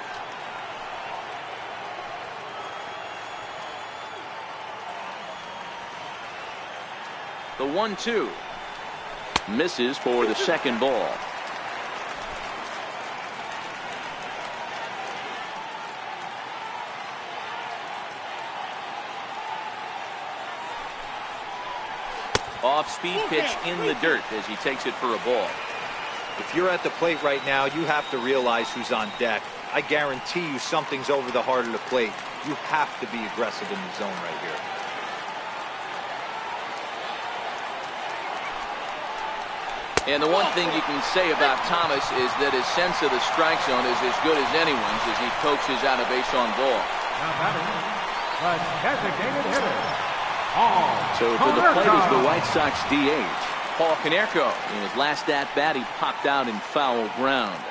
The 1-2 misses for the second ball. Off-speed pitch in the dirt as he takes it for a ball. If you're at the plate right now, you have to realize who's on deck. I guarantee you something's over the heart of the plate. You have to be aggressive in the zone right here. And the one thing you can say about Thomas is that his sense of the strike zone is as good as anyone's as he coaxes out a base on ball. Now batting, the designated hitter. So to the plate is the White Sox DH, Paul Konerko. In his last at-bat, he popped out in foul ground.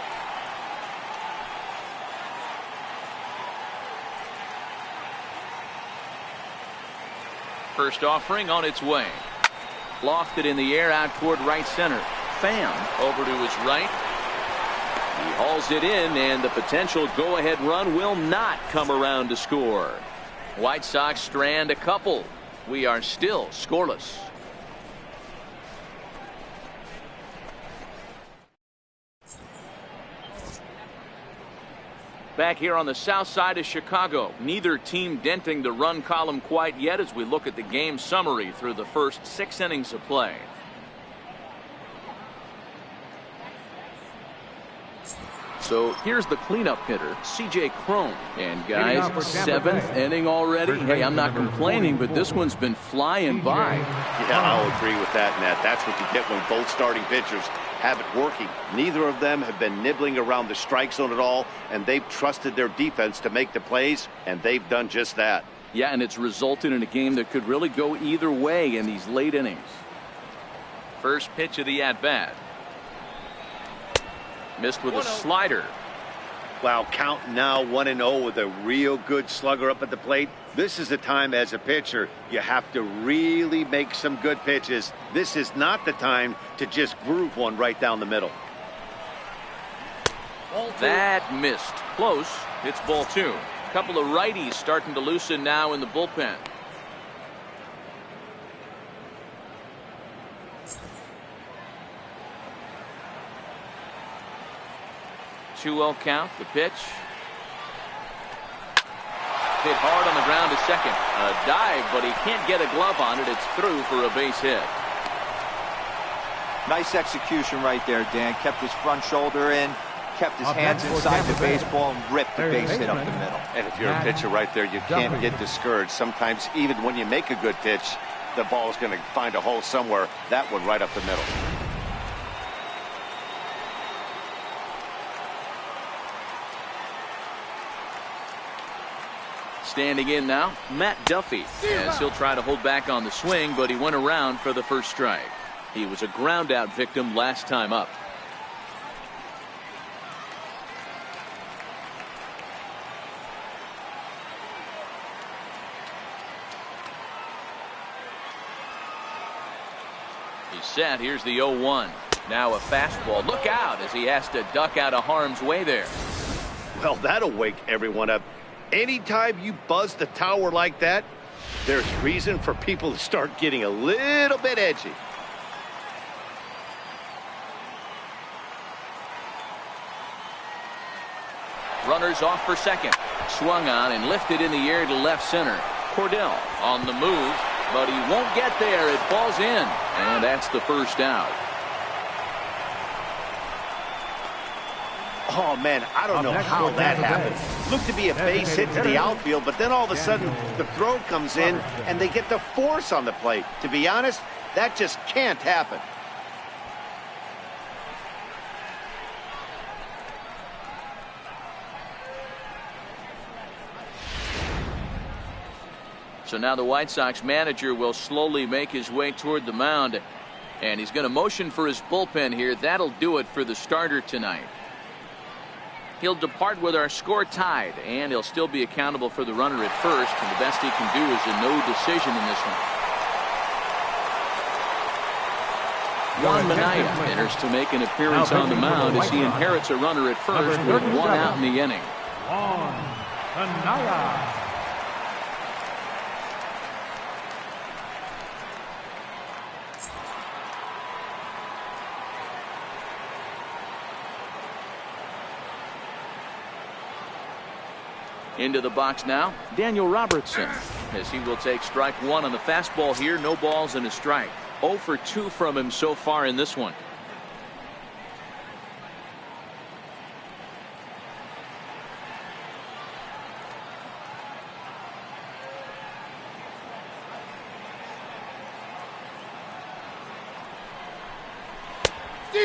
First offering on its way. Lofted in the air out toward right center. Pham over to his right. He hauls it in, and the potential go-ahead run will not come around to score. White Sox strand a couple. We are still scoreless. Back here on the south side of Chicago, neither team denting the run column quite yet as we look at the game summary through the first 6 innings of play. So here's the cleanup hitter, C.J. Cron. And guys, 7th inning already. Hey, I'm not complaining, but this one's been flying by. Yeah, I'll agree with that, Nat. That's what you get when both starting pitchers have it working. Neither of them have been nibbling around the strike zone at all, and they've trusted their defense to make the plays, and they've done just that. Yeah, and it's resulted in a game that could really go either way in these late innings. First pitch of the at-bat. Missed with a slider. Wow, count now 1-0 with a real good slugger up at the plate. This is the time as a pitcher you have to really make some good pitches. This is not the time to just groove one right down the middle. That missed. Close. It's ball 2. A couple of righties starting to loosen now in the bullpen. Two-0 count. The pitch. Hit hard on the ground to second. A dive, but he can't get a glove on it. It's through for a base hit. Nice execution right there, Dan. Kept his front shoulder in, kept his hands inside the baseball, and ripped the base hit up the middle. And if you're a pitcher right there, you can't get discouraged. Sometimes even when you make a good pitch, the ball is going to find a hole somewhere. That one right up the middle. Standing in now, Matt Duffy, as he'll try to hold back on the swing, but he went around for the first strike. He was a ground out victim last time up. He's set. Here's the 0-1. Now a fastball. Look out as he has to duck out of harm's way there. Well, that'll wake everyone up. Anytime you buzz the tower like that, there's reason for people to start getting a little bit edgy. Runners off for second. Swung on and lifted in the air to left center. Cordell on the move, but he won't get there. It falls in, and that's the first out. Oh, man, I don't know how that happened. Looked to be a base hit to the outfield, but then all of a sudden the throw comes in and they get the force on the plate. To be honest, that just can't happen. So now the White Sox manager will slowly make his way toward the mound, and he's going to motion for his bullpen here. That'll do it for the starter tonight. He'll depart with our score tied, and he'll still be accountable for the runner at first, and the best he can do is a no decision in this one. Juan Minaya enters to make an appearance on the mound as he inherits a runner at first with 1 out in the inning. Juan Minaya. Into the box now, Daniel Robertson, as he will take strike 1 on the fastball here. No balls and a strike. 0 for 2 from him so far in this one.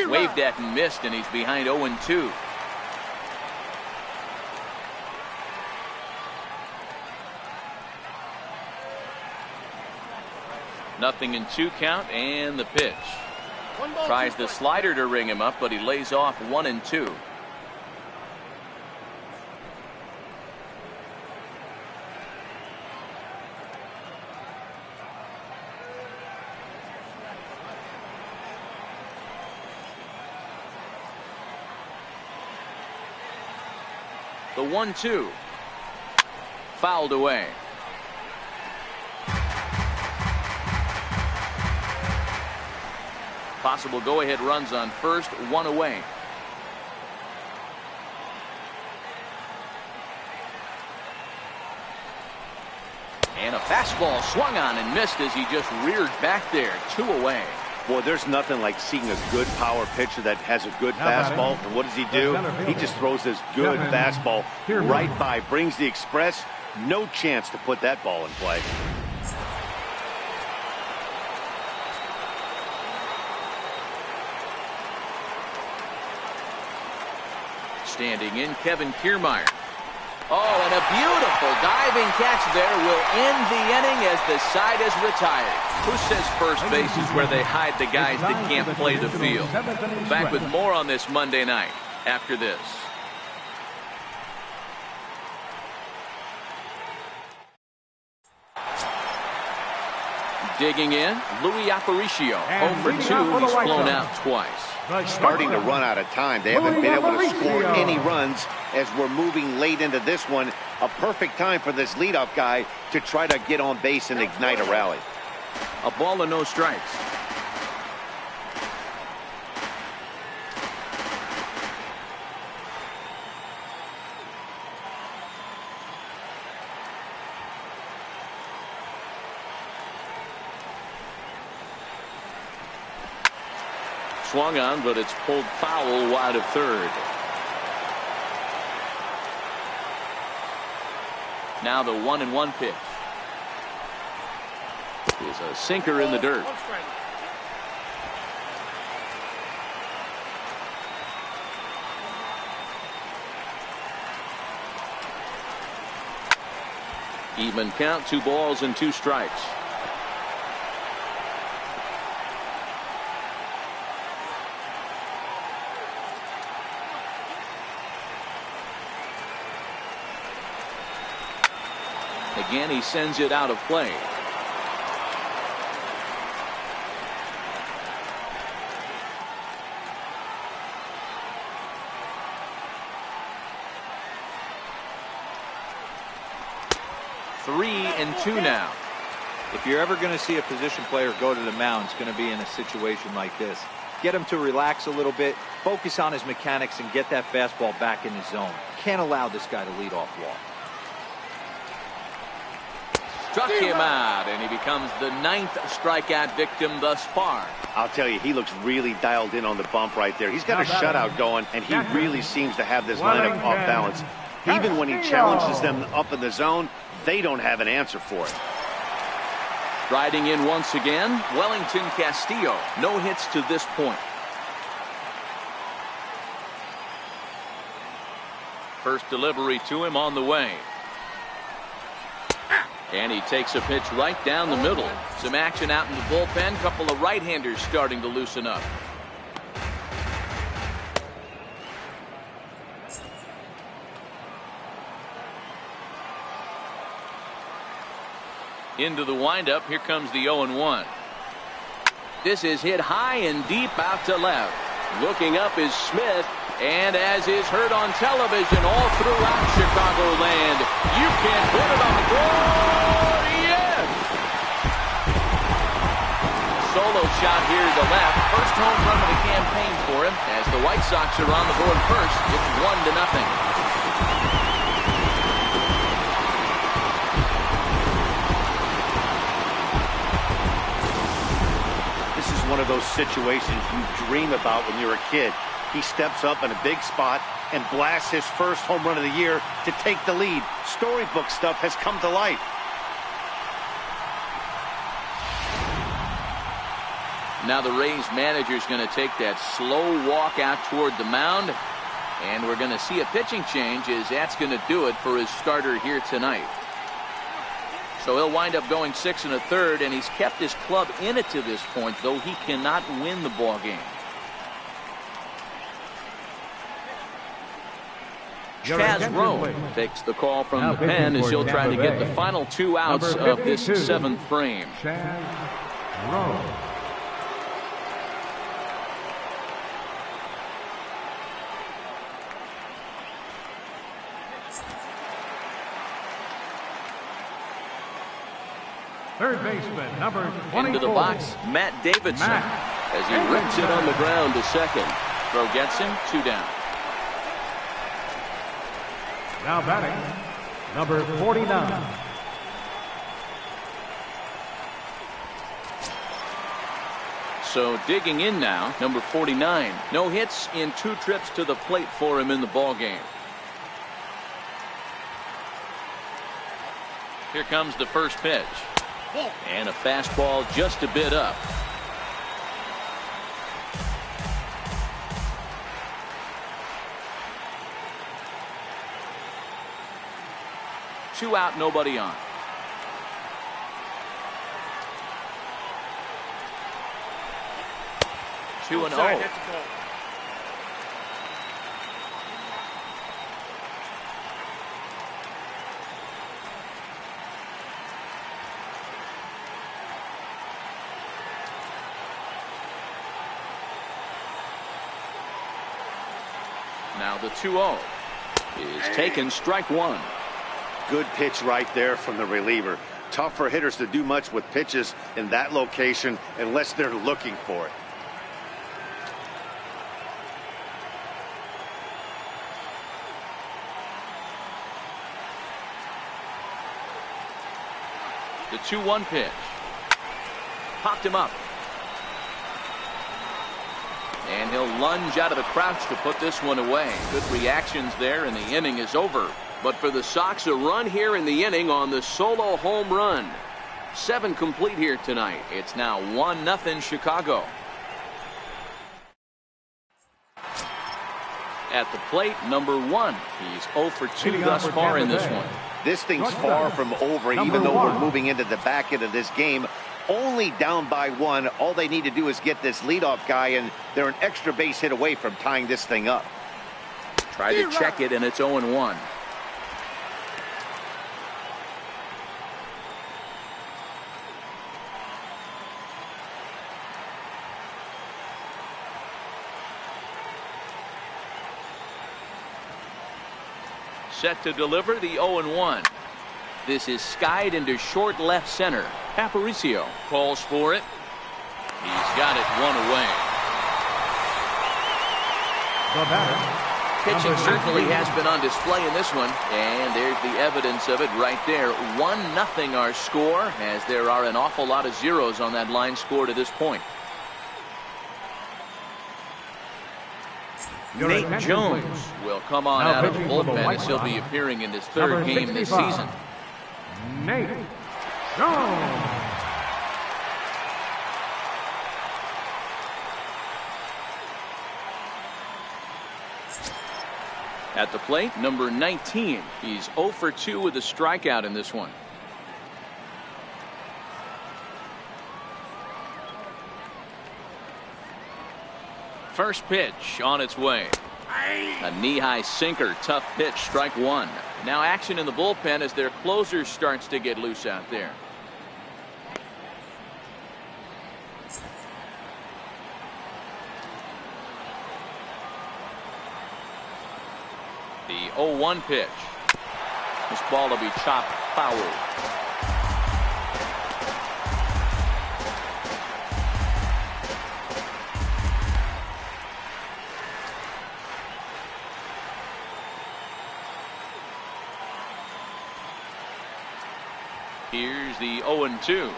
Waved at and missed, and he's behind 0-2. Nothing in 2 count, and the pitch. Tries the slider to ring him up, but he lays off 1-2. The 1-2. Fouled away. Possible go-ahead runs on first, one away. And a fastball swung on and missed as he just reared back there. 2 away. Boy, there's nothing like seeing a good power pitcher that has a good fastball. And what does he do? He just throws this good fastball right by, brings the express. No chance to put that ball in play. Standing in, Kevin Kiermaier. Oh, and a beautiful diving catch there will end the inning as the side is retired. Who says first base is where they hide the guys that can't play the field? Back with more on this Monday night after this. Digging in, Louis Aparicio. 0 for 2. He's flown out twice. Starting to run out of time. They haven't been able to score any runs as we're moving late into this one. A perfect time for this leadoff guy to try to get on base and ignite a rally. A ball and no strikes. Swung on, but it's pulled foul wide of third. Now the 1-1 pitch is a sinker in the dirt. Even count, 2 balls and 2 strikes. Again, he sends it out of play. Three and 2 now. If you're ever going to see a position player go to the mound, it's going to be in a situation like this. Get him to relax a little bit, focus on his mechanics, and get that fastball back in his zone. Can't allow this guy to lead off walk. Struck him out, and he becomes the 9th strikeout victim thus far. I'll tell you, he looks really dialed in on the bump right there. He's got a shutout going, and he really seems to have this lineup off balance. Even when he challenges them up in the zone, they don't have an answer for it. Riding in once again, Wellington Castillo. No hits to this point. First delivery to him on the way. And he takes a pitch right down the middle. Some action out in the bullpen. Couple of right-handers starting to loosen up. Into the windup. Here comes the 0-1. This is hit high and deep out to left. Looking up is Smith. And as is heard on television all throughout Chicagoland, you can't put it on the board. Yes! Solo shot here to left. First home run of the campaign for him. As the White Sox are on the board first, it's 1-0. One of those situations you dream about when you're a kid. He steps up in a big spot and blasts his first home run of the year to take the lead. Storybook stuff has come to life. Now the Rays manager is going to take that slow walk out toward the mound, and we're going to see a pitching change as that's going to do it for his starter here tonight. So he'll wind up going 6 1/3, and he's kept his club in it to this point, though he cannot win the ball game. Chaz Roan takes the call from the pen as he'll try to get the final 2 outs of this 7th frame. Chaz Roan. Third baseman, number 24. Into the box, Matt Davidson. As he rips it on the ground to second. Throw gets him, 2 down. Now batting, number 49. So digging in now, number 49. No hits in 2 trips to the plate for him in the ballgame. Here comes the first pitch. And a fastball just a bit up. Two out, nobody on. Two and Outside, 0. that's a ball. Now the 2-0 is taken, strike 1. Good pitch right there from the reliever. Tough for hitters to do much with pitches in that location unless they're looking for it. The 2-1 pitch. Popped him up. And he'll lunge out of the crouch to put this one away. Good reactions there, and the inning is over. But for the Sox, a run here in the inning on the solo home run. 7 complete here tonight. It's now 1-0 Chicago. At the plate, number 1. He's 0 for 2 thus far in this one. This thing's far from over, even though we're moving into the back end of this game. Only down by 1. All they need to do is get this leadoff guy, and they're an extra base hit away from tying this thing up. Try to check it, and it's 0-1. Set to deliver the 0-1. This is skied into short left center. Aparicio calls for it. He's got it 1 away. The batter, Pitching number certainly 19. has been on display in this one. And there's the evidence of it right there. 1-0 our score, as there are an awful lot of zeros on that line score to this point. Your Nate attention, Jones please. will come on Now out of the pitching for the bullpen White as he'll be Sox, appearing in his number third game this 65, season. Nate Jones. At the plate, number 19. He's 0 for 2 with a strikeout in this one. First pitch on its way. A knee-high sinker, tough pitch, strike 1. Now action in the bullpen as their closer starts to get loose out there. The 0-1 pitch. This ball will be chopped foul. Here's the 0-2.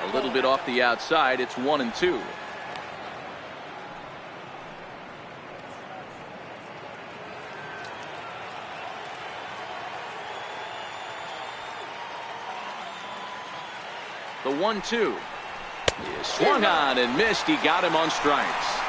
A little bit off the outside. It's 1-2. The 1-2 is swung on and missed. He got him on strikes.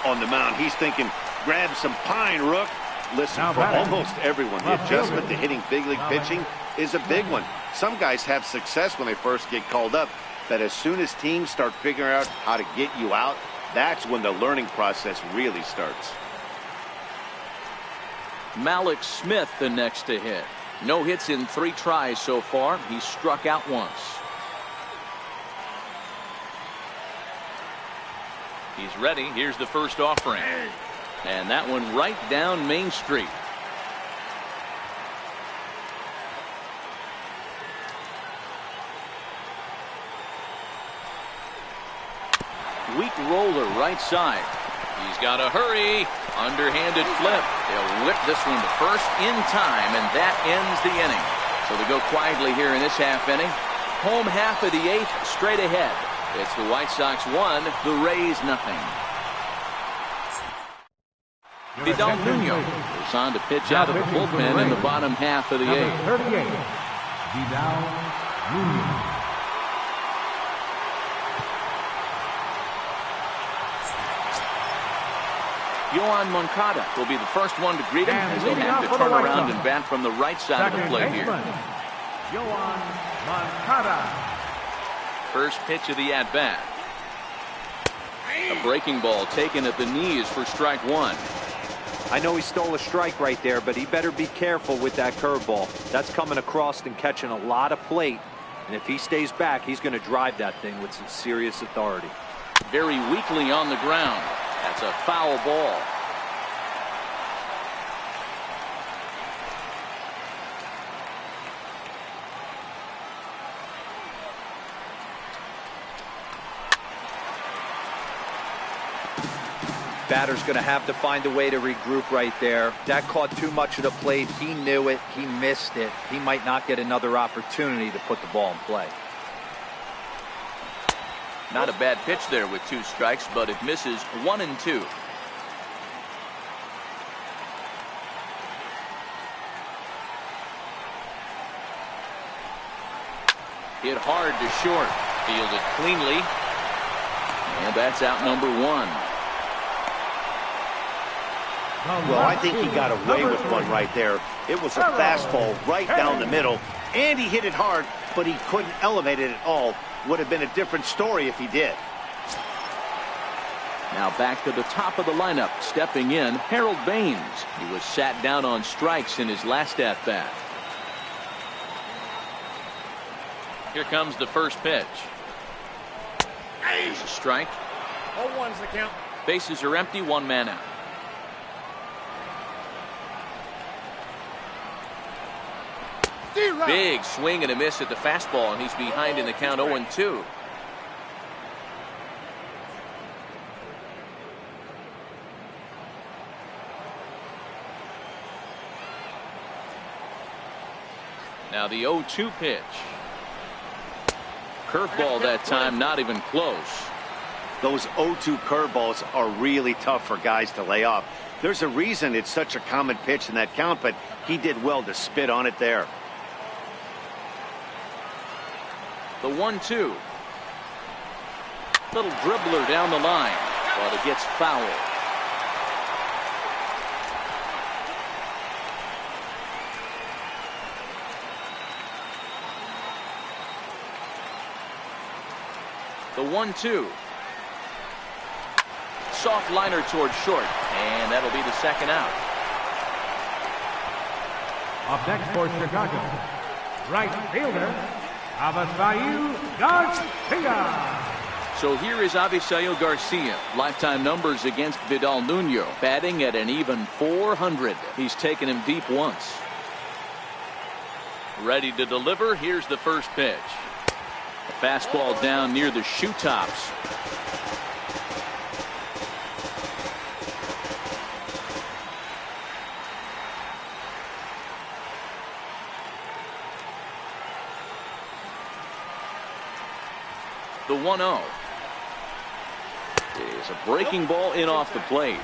On the mound, he's thinking, grab some pine, Rook. Listen, Now for batting, almost everyone, the left adjustment fielder. to hitting big league pitching is a big one. Some guys have success when they first get called up, but as soon as teams start figuring out how to get you out, that's when the learning process really starts. Malik Smith the next to hit. No hits in 3 tries so far. He struck out once. He's ready. Here's the first offering. And that one right down Main Street. Weak roller right side. He's got to hurry. Underhanded flip. They'll whip this one to first in time, and that ends the inning. So they go quietly here in this half inning. Home half of the 8th straight ahead. It's the White Sox 1, the Rays nothing. Vidal Nuno goes on to pitch out of the bullpen in the bottom half of the 8th. 38, Vidal Nuno. Yoan Moncada will be the first one to greet him as he'll have to turn around and bat from the right side of the plate here. Yoan Moncada. First pitch of the at-bat. A breaking ball taken at the knees for strike 1. I know he stole a strike right there, but he better be careful with that curveball. That's coming across and catching a lot of plate. And if he stays back, he's going to drive that thing with some serious authority. Very weakly on the ground. That's a foul ball. Batter's going to have to find a way to regroup right there. That caught too much of the plate. He knew it. He missed it. He might not get another opportunity to put the ball in play. Not a bad pitch there with 2 strikes, but it misses 1 and 2. Hit hard to short. Fielded cleanly. And that's out number 1. Well, I think he got away with one right there. It was a fastball right down the middle, and he hit it hard, but he couldn't elevate it at all. Would have been a different story if he did. Now back to the top of the lineup. Stepping in, Harold Baines. He was sat down on strikes in his last at-bat. Here comes the first pitch. There's a strike. 0-1's the count. Bases are empty, 1 man out. Big swing and a miss at the fastball, and he's behind in the count 0-2. Now the 0-2 pitch. Curveball that time, not even close. Those 0-2 curveballs are really tough for guys to lay off. There's a reason it's such a common pitch in that count, but he did well to spit on it there. The 1-2. Little dribbler down the line, but it gets foul. The 1-2. Soft liner towards short, and that'll be the second out. Up next for Chicago, right fielder, Avisail Garcia. So here is Avisail Garcia. Lifetime numbers against Vidal Nuno, batting at an even .400. He's taken him deep once. Ready to deliver. Here's the first pitch. A fastball down near the shoe tops. The 1-0 is a breaking ball in off the plate.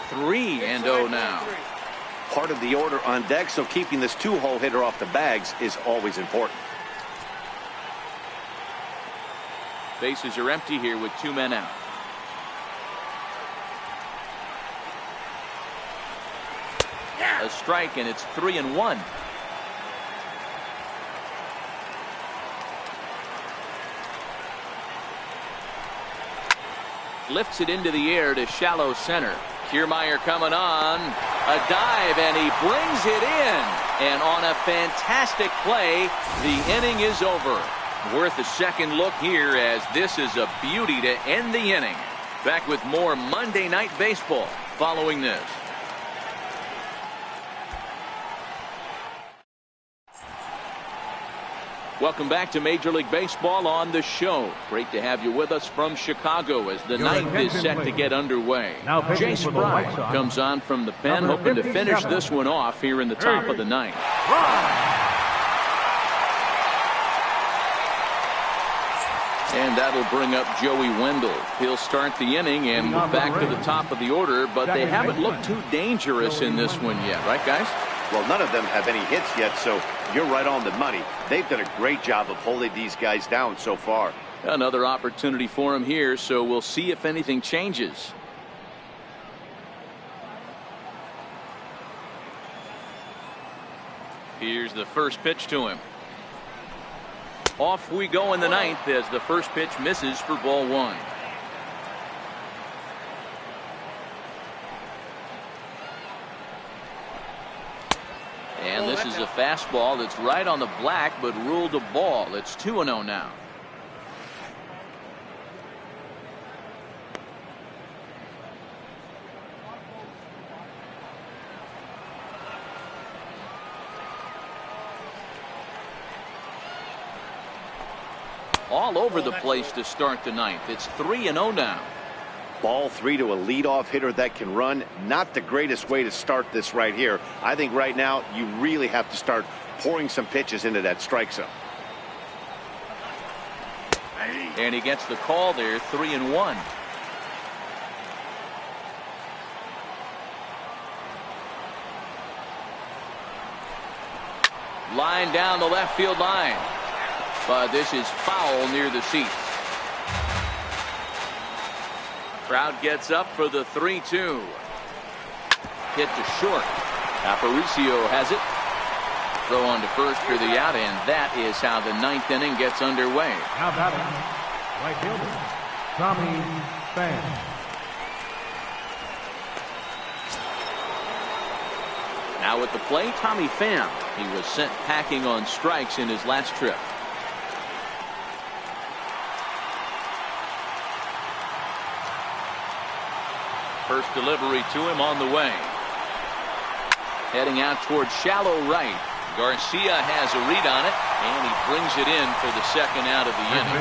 Three and 0 now. Part of the order on deck, so keeping this 2-hole hitter off the bags is always important. Bases are empty here with 2 men out. A strike, and it's 3-1. Lifts it into the air to shallow center. Kiermaier coming on. A dive, and he brings it in. And on a fantastic play, the inning is over. Worth a second look here, as this is a beauty to end the inning. Back with more Monday Night Baseball following this. Welcome back to Major League Baseball on the show. Great to have you with us from Chicago as the ninth is set to get underway. Jay Spry comes on from the pen, hoping to finish this one off here in the top of the ninth. And that'll bring up Joey Wendle. He'll start the inning and move back to the top of the order, but they haven't looked too dangerous in this one yet, right, guys? Well, none of them have any hits yet, so you're right on the money. They've done a great job of holding these guys down so far. Another opportunity for him here, so we'll see if anything changes. Here's the first pitch to him. Off we go in the ninth as the first pitch misses for ball one. And this is a fastball that's right on the black but ruled a ball. It's 2-0 now. All over the place to start the ninth. It's 3-0 now. Ball 3 to a leadoff hitter that can run. Not the greatest way to start this right here. I think right now you really have to start pouring some pitches into that strike zone. And he gets the call there, 3-1. Line down the left field line. But this is foul near the seats. Crowd gets up for the 3-2. Hit to short. Aparicio has it. Throw on to first for the out, and that is how the ninth inning gets underway. Now batting, right fielder, Tommy Pham. Now at the plate, Tommy Pham. He was sent packing on strikes in his last trip. First delivery to him on the way. Heading out towards shallow right. Garcia has a read on it, and he brings it in for the second out of the inning.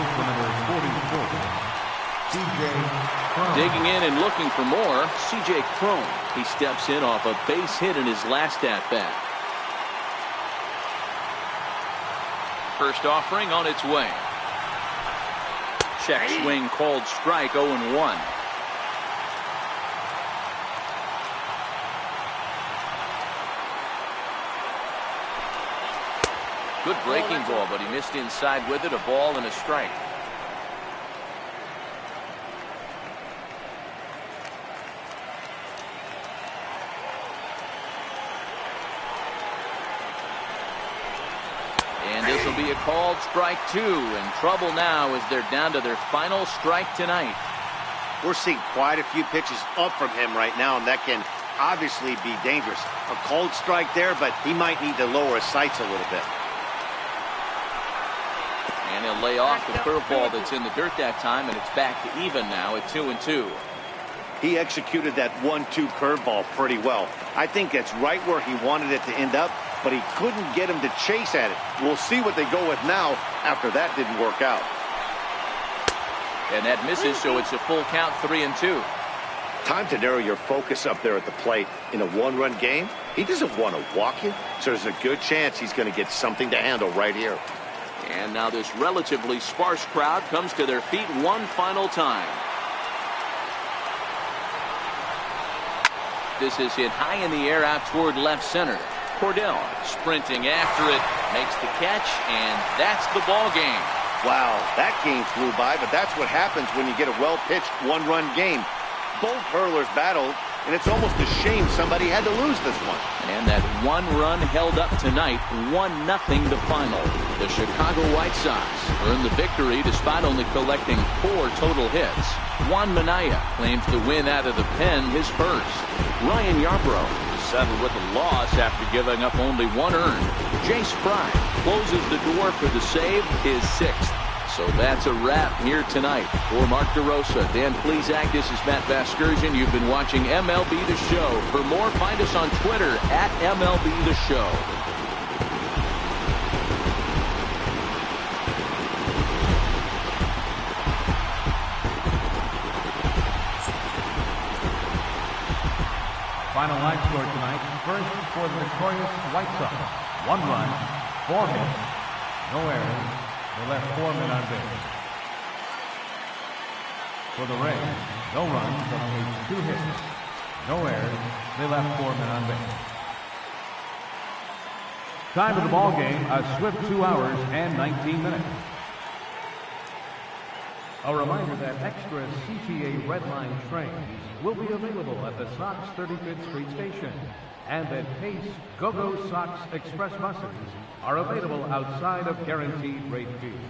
Digging in and looking for more, C.J. Cron. He steps in off a base hit in his last at-bat. First offering on its way. Check swing called strike, 0-1. Good breaking ball, but he missed inside with it. A ball and a strike. And this will be a called strike 2. In trouble now as they're down to their final strike tonight. We're seeing quite a few pitches up from him right now, and that can obviously be dangerous. A cold strike there, but he might need to lower his sights a little bit. And he'll lay off the curveball that's in the dirt that time, and it's back to even now at 2-2. He executed that 1-2 curveball pretty well. I think that's right where he wanted it to end up, but he couldn't get him to chase at it. We'll see what they go with now after that didn't work out. And that misses, so it's a full count, 3-2. Time to narrow your focus up there at the plate. In a one-run game, he doesn't want to walk you, so there's a good chance he's going to get something to handle right here. And now this relatively sparse crowd comes to their feet one final time. This is hit high in the air out toward left center. Cordell sprinting after it, makes the catch, and that's the ball game. Wow, that game flew by, but that's what happens when you get a well-pitched one-run game. Both hurlers battled, and it's almost a shame somebody had to lose this one. And that one run held up tonight, 1-0 the final. The Chicago White Sox earned the victory despite only collecting 4 total hits. Juan Minaya claims the win out of the pen, his first. Ryan Yarbrough settled with a loss after giving up only 1 earned. Jay Spry closes the door for the save, his 6th. So that's a wrap here tonight. For Mark DeRosa, Dan Plesac, this is Matt Vasgersian. You've been watching MLB The Show. For more, find us on Twitter at MLB The Show. Final line score tonight, first for the victorious White Sox. 1 run, 4 hits, no errors. They left 4 men on base. For the Rays, no runs, but only 2 hits, no errors. They left 4 men on base. Time of the ball game, a swift 2 hours and 19 minutes. A reminder that extra CTA Red Line trains will be available at the Sox 35th Street Station, and that Pace Go-Go Sox Express buses are available outside of Guaranteed Rate Field.